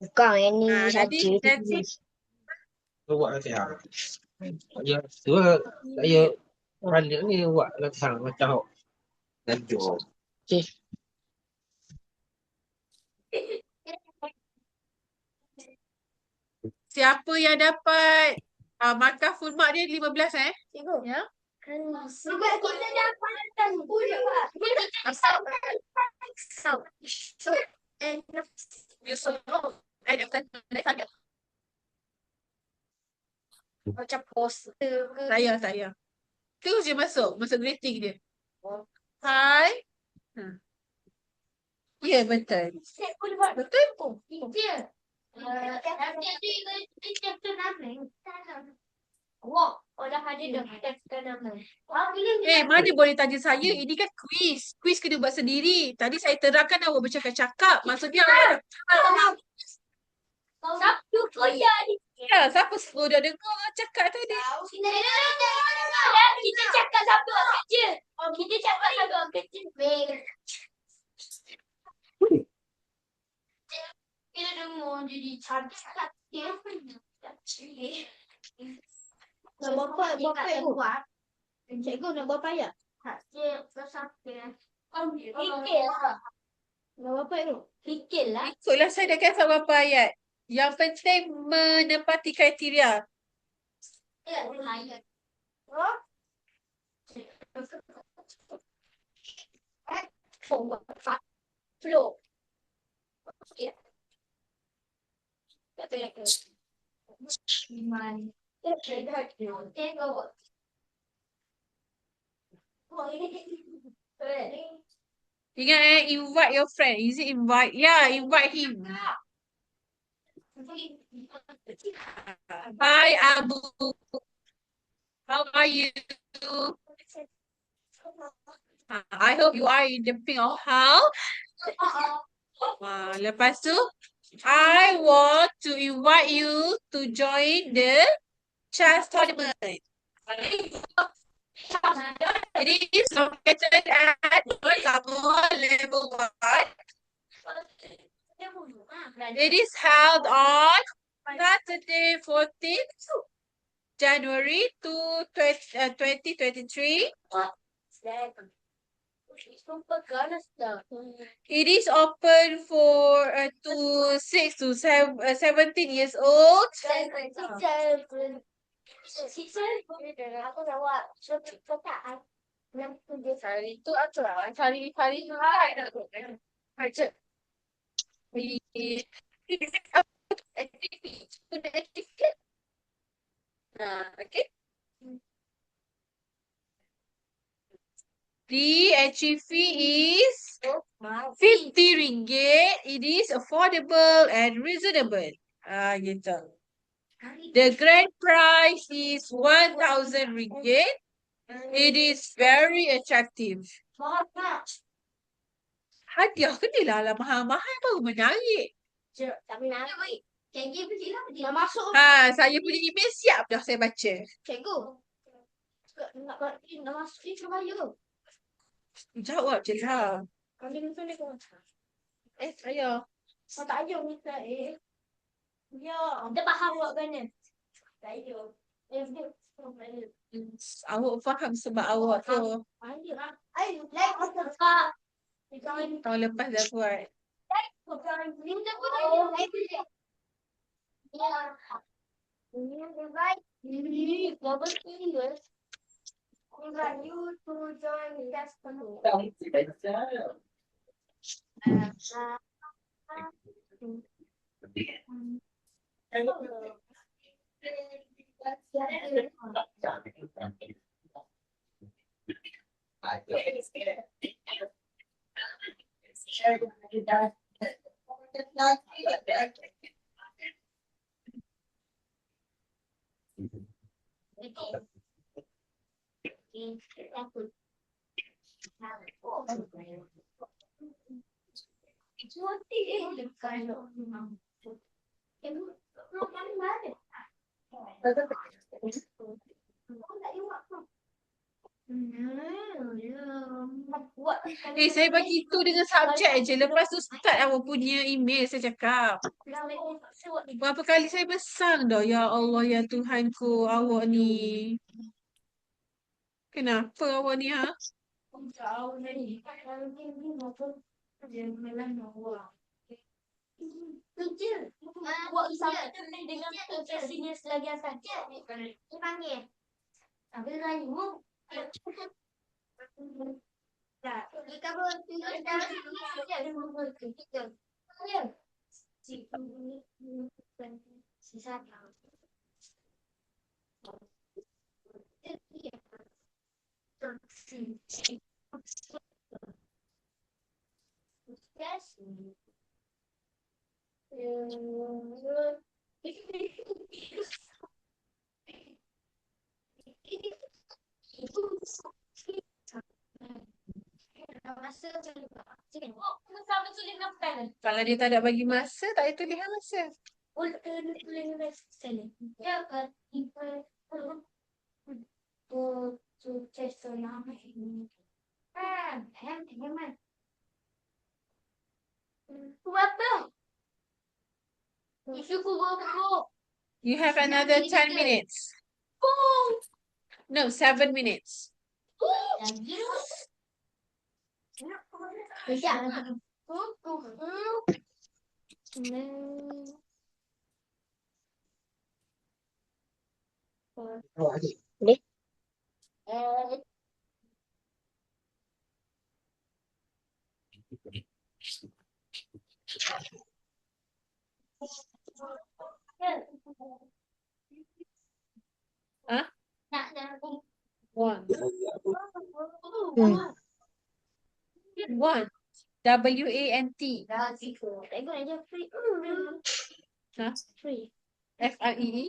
Bukan ini Nanti saja. So buat lagi hal. Ya, dua saya balik ni buat lagi hal macam lanjut. Okay. Siapa yang dapat markah full mark dia 15 Cikgu. Ya. Sebab kita dapat 10 Pak. Macam poster ke? Saya. Tu je masuk greeting dia. Hai. Ya, betul. Betul. Teacher. Teacher tu nama. Wah, dah ada dah teacher nama. Mana boleh tanya saya? Ini kan quiz. Quiz kena buat sendiri. Tadi saya terangkan awak bercakap-cakap. Maksudnya awak Sabtu koyak ni. ya, siapa suruh dah dengar cakap tadi? Kita cakap Sabtu orang kerja. Kita cakap Sabtu orang kerja. Kita dengar jadi cantik. Bapa buat. Cikgu nak buat payah? Cik, bersabda. Fikir lah. Nak buat apa tu? Fikir lah. Ikutlah saya dah kata berapa ayat. Yang penting menepati kriteria. Ayat. Flow. Iman. Tengok. Ingat invite your friend. Is it invite? Yeah, invite him. Hi Abu. How are you? I hope you are in the pink of house. Lepas tu, I want to invite you to join the chess tournament. It is located at level 1. It is held on Saturday, 14th January 2023. It is open for to 6 to 17 years old. Okay. The entry fee is 50 ringgit. It is affordable and reasonable. Gitu. The grand prize is 1,000 ringgit. It is very attractive. Mahal tak? Hadiah kena lah mahal-mahal baru menarik. Tak menarik. Cikgu pergi lah. Dah masuk. Saya punya email siap dah saya baca. Cikgu. Nak masuk ni kena bayar. Jawab je lah. Kami minta ni kau. Saya. Kau tak ada minta Ya. Dia faham buat kan? Tak ada. Dia. Awak faham sebab awak tu tahun lepas dah buat. Saya bagi tu dengan subjek je. Lepas tu start awak punya email saya cakap. Berapa kali saya besar dah. Ya Allah, ya Tuhanku, awak ni. Kenapa awak ni ha? Kerja. Buat sama dengan senior selagi saja. Dia panggil. Sambil layu. Tak. Kalau kita sisa Kalau dia tak ada bagi masa, tak payah tulis masa. You have another 10 minutes. No, 7 minutes. Awak adik. Huh? One. Hmm. One. W-A-N-T. Huh? F-R-E-E.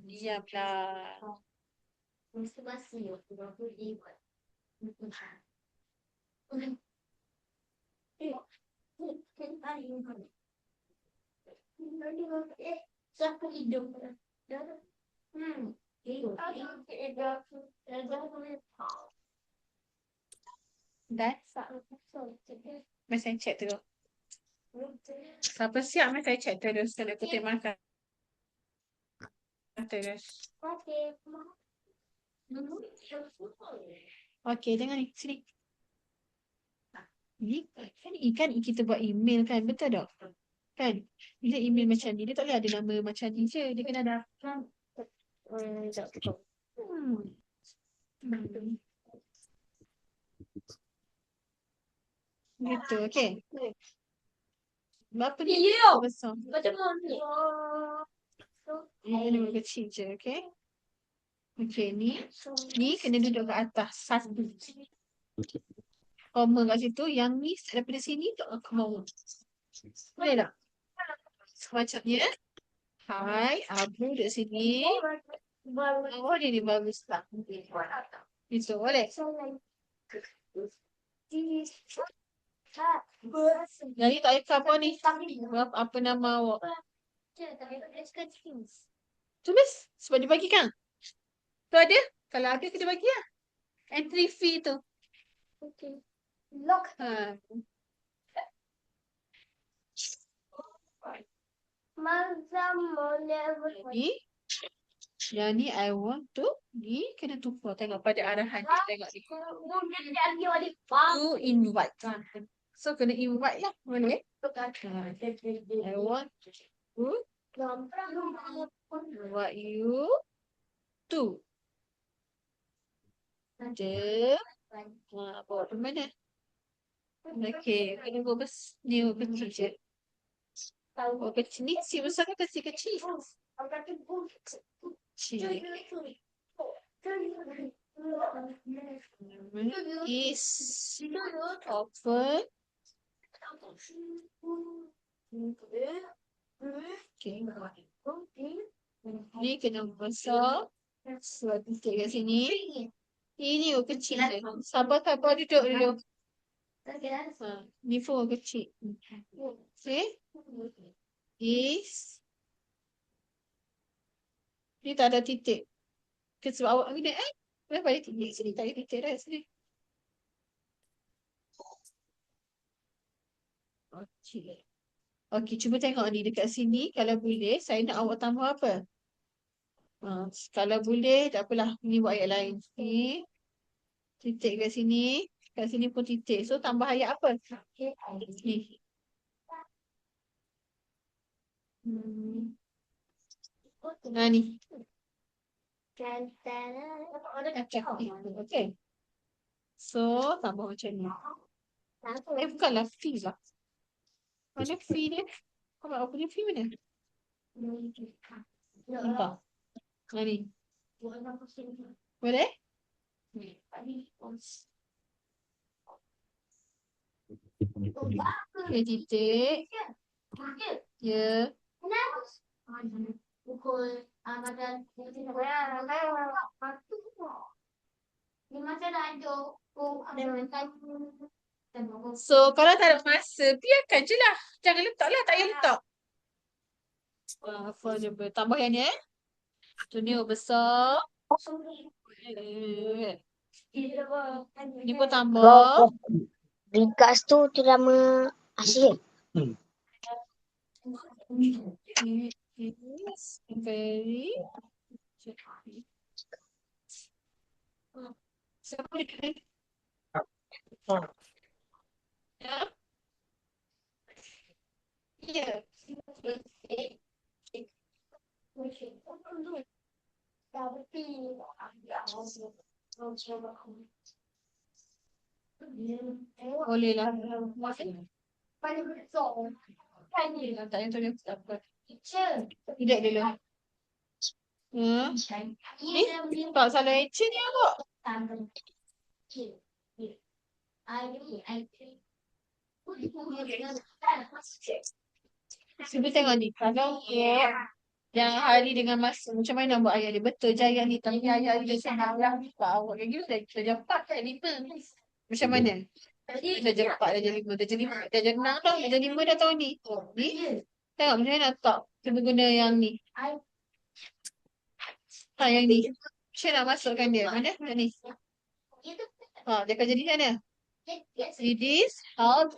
Diamlah. Siapa hidung? Dan? Mari saya check terus. Siapa siap mari saya check terus. Kalau kutip makan. Terus. Okey, tengok ni. Sini. Ni kan kita buat email kan. Betul tak? Kan? Bila email macam ni, dia tak boleh ada nama macam ni je. Dia kena ada. Gitu, okey. Berapa ni? Ya. Besar. Macam mana? Ini nama kecil je, okey? Okey, ni. Ni kena duduk kat atas. Satu. koma kat situ. Yang ni daripada sini tak ke bawah. Boleh tak? Semacamnya. Hai, abu dekat sini. Oh, dia ni bagus tak? Itu boleh. Jadi tak ikat apa ni? Apa nama awak? Tulis. Sebab dia bagi kan? Tu ada. Kalau ada kita bagi lah. Entry fee tu. Lock. Ha. Ni. Yang ni I want to. Ni kena tukar. Tengok pada arahan. Tengok ni. To invite. So kena invite lah. Boleh? I want to invite you to the bawa ke mana? Okey, kena buat ni kecil je. Oh, kecil ni si besar ke kecil? Kecil. Is often. Okay. Ni kena besar. Sebab titik kat sini. Ini kecil je. Sabar duduk dulu. Ni pun kecil. Okay. Is. Ni tak ada titik. Sebab awak ni kenapa ada titik sini? Tak ada titik dah sini. Okey. Okey, cuba tengok ni dekat sini. Kalau boleh, saya nak awak tambah apa? Kalau boleh, tak apalah. Ni buat ayat lain. Ni. Titik kat sini. Kat sini pun titik. So, tambah ayat apa? Ni. Nah, ni. Okay. So, tambah macam ni. Bukanlah fee lah. Mana fee dia? Kalau aku punya fee mana? Nampak? Nah, ni. Boleh? Okay, titik. Ya. So, kalau tak ada masa, biarkan je lah. Jangan letak lah, tak payah letak. Apa je, tambah yang ni Tu ni besar. Ni pun tambah. Ringkas tu nama asli. Is very siapa dia? Ya. Boleh lah. Tak payah tulis apa. Tidak dulu. Tak salah action ni awak. Cuba tengok ni. Kalau yang hari dengan masa, macam mana nak buat ayat dia? Betul je ayat ni. Tapi ayat dia senang lah. Pak awak kayak gitu dah jadi 4 kan 5. Macam mana? Dah jadi 4, dah jadi 5, dah jadi 6 dah. Dah jadi 5 dah tahun ni. Ni. Tengok macam mana nak tak. Cuba guna yang ni. Yang ni. Macam nak masukkan dia? Mana? Macam ni. Dia akan jadi macam mana? It is held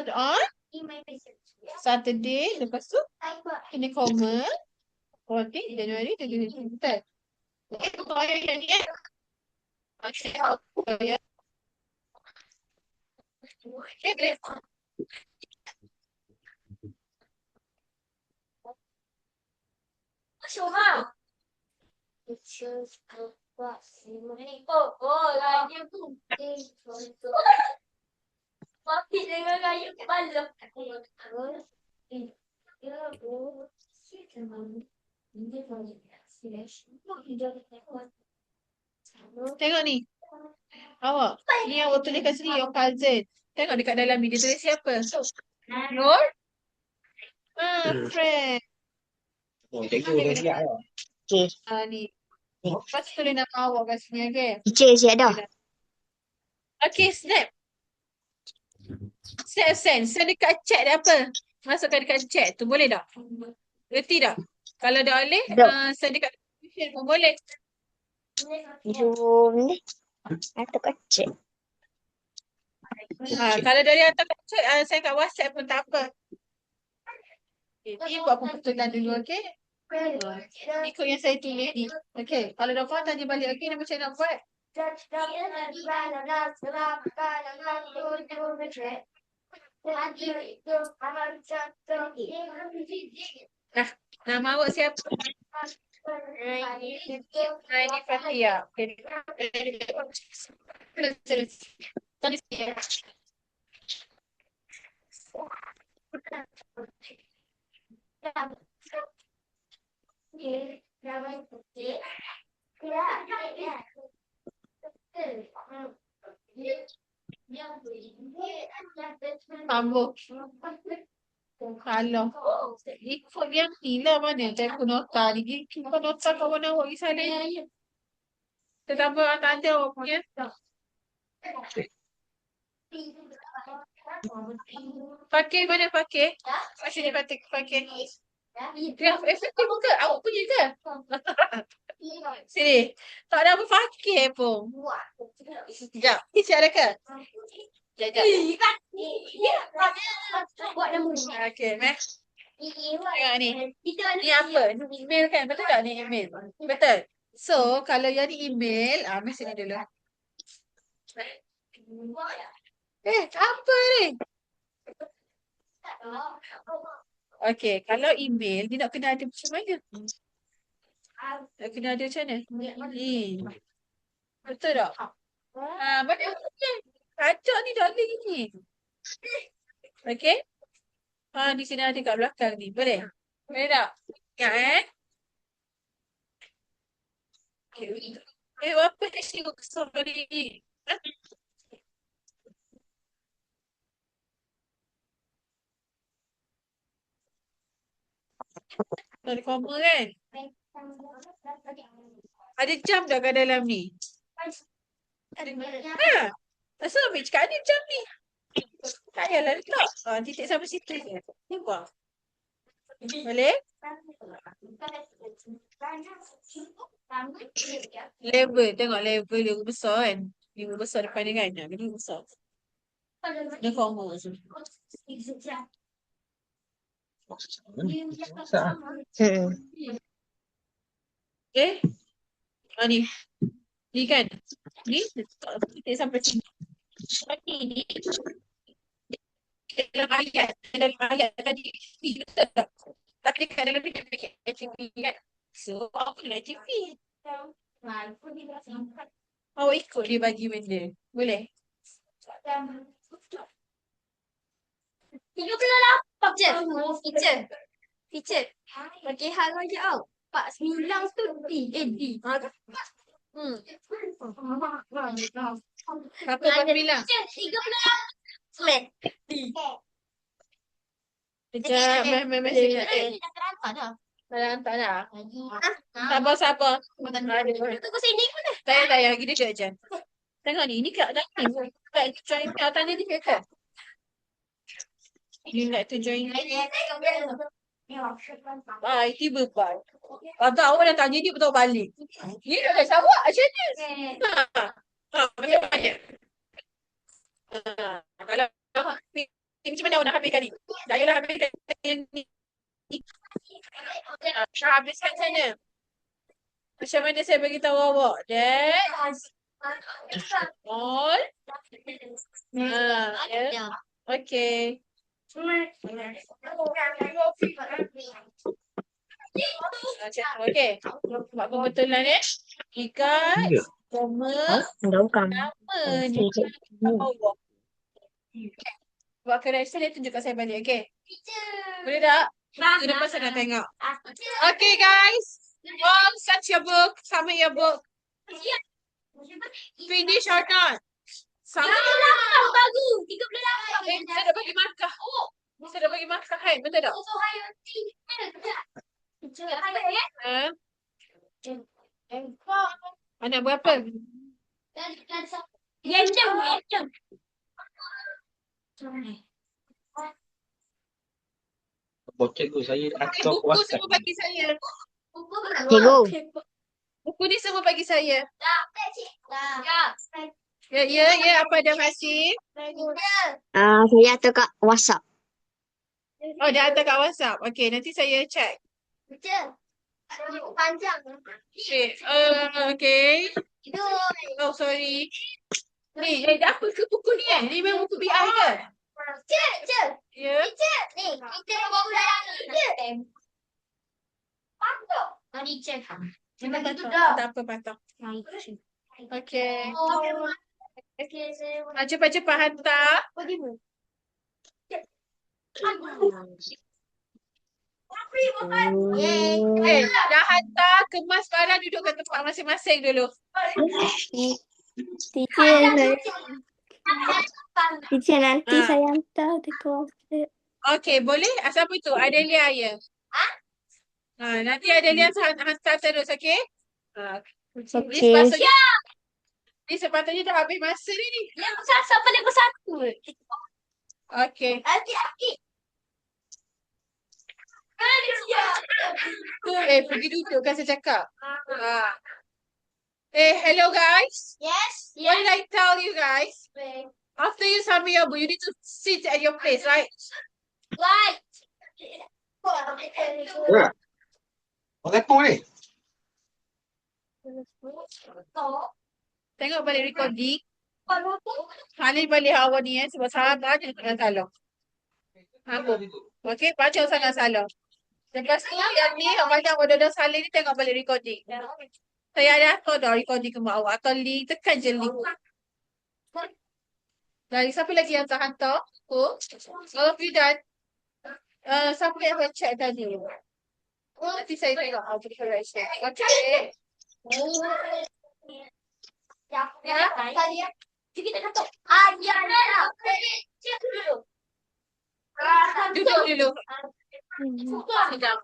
on Saturday. Lepas tu kena koma 14 January 2023. Untuk ayat yang ni tengok ni. Awak. Ni awak tuliskan sendiri, your cousin. Tengok dekat dalam ni, dia tulis siapa? Your friend. Oh, cikgu dah siap lah. Okey. Ni. Lepas tu tulis nama awak kat sini, okay? Teacher siap dah. Okay, snap. Snap send. Send dekat chat dia apa? Masukkan dekat chat tu, boleh tak? Reti tak? Kalau dah boleh, Dah. send dekat description pun boleh. Jom ni. Atau kecil. Kalau dari hantar kat chat, send kat WhatsApp pun tak apa. Okay, ni buat pembetulan dulu, okay? Ikut yang saya tulis ni. Okay, kalau dah faham tanya balik, okay? Ni macam nak buat? Nama awak siapa? Raini Fathia. Okay. Sambung. Kalau ikut yang ni lah mana tempoh nota ni. Tempoh nota kawan awak pergi sana. Tetapi tak ada awak punya. Pakai mana pakai? Masih dia pakai. Efektif ke? Awak punya ke? Sini. Tak ada apa pakai pun. Sekejap. Isi ada ke? Sekejap. Okay, Max. Tengok ni. Ni apa? Ni email kan? Betul tak ni email? Betul. So, kalau yang ni email, Max sini dulu. Apa ni? Okay, kalau email, dia nak kena ada macam mana? Nak kena ada macam mana? Ni. Betul tak? Betul. Kacau ni darling ni. Okay? Di sini ada kat belakang ni. Boleh? Boleh tak? Ingat apa dia tengok kesal ni? Ada koma kan? Ada jam tak kat dalam ni? Asal ambil cakap ada jam ni? Tak payahlah letak. Titik sampai situ je. Nampak? Boleh? Level. Tengok level dia besar kan? Dia besar depan dia kan? Dia besar. Dia koma tu. Ni. Ni kan? Ni titik sampai sini. Ni. Dalam ayat tadi. Betul tak? Tapi kat dalam ni dia pakai HTTP kan? So, aku nak HTTP. Awak ikut dia bagi benda. Boleh? 38 Teacher. Pakai hal aja tau. 49 tu D. Apa kau bilang? 38. Sekejap, mesej. Dah hantar dah. Sabar. Tunggu sini pun dah. Tak payah. Gini je. Tengok ni. Ni kat dalam ni. Kat join. Tanya dia ke? You like to join me? Tiba bye. Abang awak dah tanya dia betul balik. Ni dah kasi awak macam mana? Macam mana? Kalau macam mana awak nak habiskan ni? Tak payahlah habiskan ni. Habiskan sana. Macam mana saya beritahu awak? That's all. Okay. Okay. Buat pembetulan ya. Ikat. Koma. Nama ni. Buat correction dia tunjukkan saya balik. Okay. Boleh tak? Itu depan saya nak tengok. Okay guys. All set your book. Submit your book. Finish or not? Sama. 38 baru. 38. Saya dah bagi markah. Saya dah bagi markah kan? Betul tak? So, hayo Ha? Anak berapa? Random. Buat cikgu saya atau Buku WhatsApp. semua bagi saya. Cikgu. Buku ni semua bagi saya. Ya. Ya. Apa dah masih? Saya hantar kat WhatsApp. Oh, dah hantar kat WhatsApp. Okey, nanti saya check. Panjang. Okay. Itu. Oh, sorry. Ni, apa ke buku ni Ni memang buku BI ke? Cik. Ya. Ni, kita baru dah ni. Patut. Tadi cek. Memang itu dah. Tak apa, patah. Okay. Okey, saya Cepat-cepat hantar. Dah hantar, kemas barang, duduk kat tempat masing-masing dulu. Teacher nanti Ah. saya hantar dekat WhatsApp. Okay, boleh? Siapa tu? Adelia ya? Nanti Adelia hantar terus, okay? Okey. Ni sepatutnya dah habis masa ni. yang siapa level 1? Okay. Aki. Pergi duduk kan saya cakap. Hello guys. Yes. What did I tell you guys? After you submit your book, you need to sit at your place, right? Right. Ya. Apa ni? Tengok balik recording. Salih balik awal ni sebab salah je nak salah. Okay, baca sangat salah. Lepas tu yang ni, macam bodoh-bodoh Salih ni tengok balik recording. Saya ada atur dah recording ke mak awak. Atau link, tekan je link. Dari siapa lagi yang tak hantar? All of you done? Siapa yang akan check tadi? Nanti saya tengok how to correction. Okay. Ya. Kita kata. Ya. Cek dulu. Duduk dulu. Sekejap.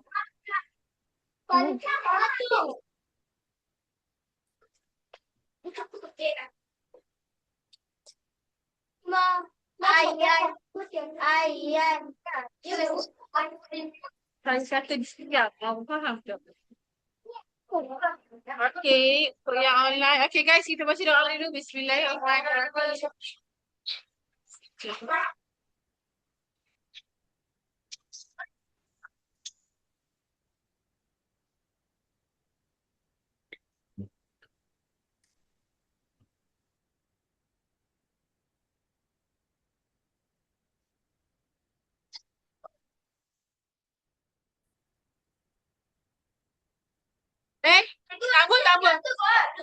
Ayat. Saya kata di sini, kamu faham tak? Okay, for yang online. Okay guys, kita baca doa dulu. Bismillahirrahmanirrahim. Tak apa.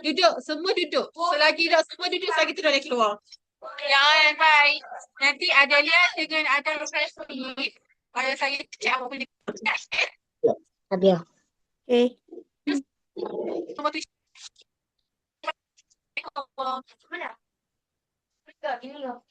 Duduk, semua duduk. Selagi dah semua duduk, selagi tu dah boleh keluar. Ya, bye. Nanti Adelia dengan Adam Raffi. Kalau saya cek apa boleh. Habis. Okey. Nombor tu. Mana? Ini loh.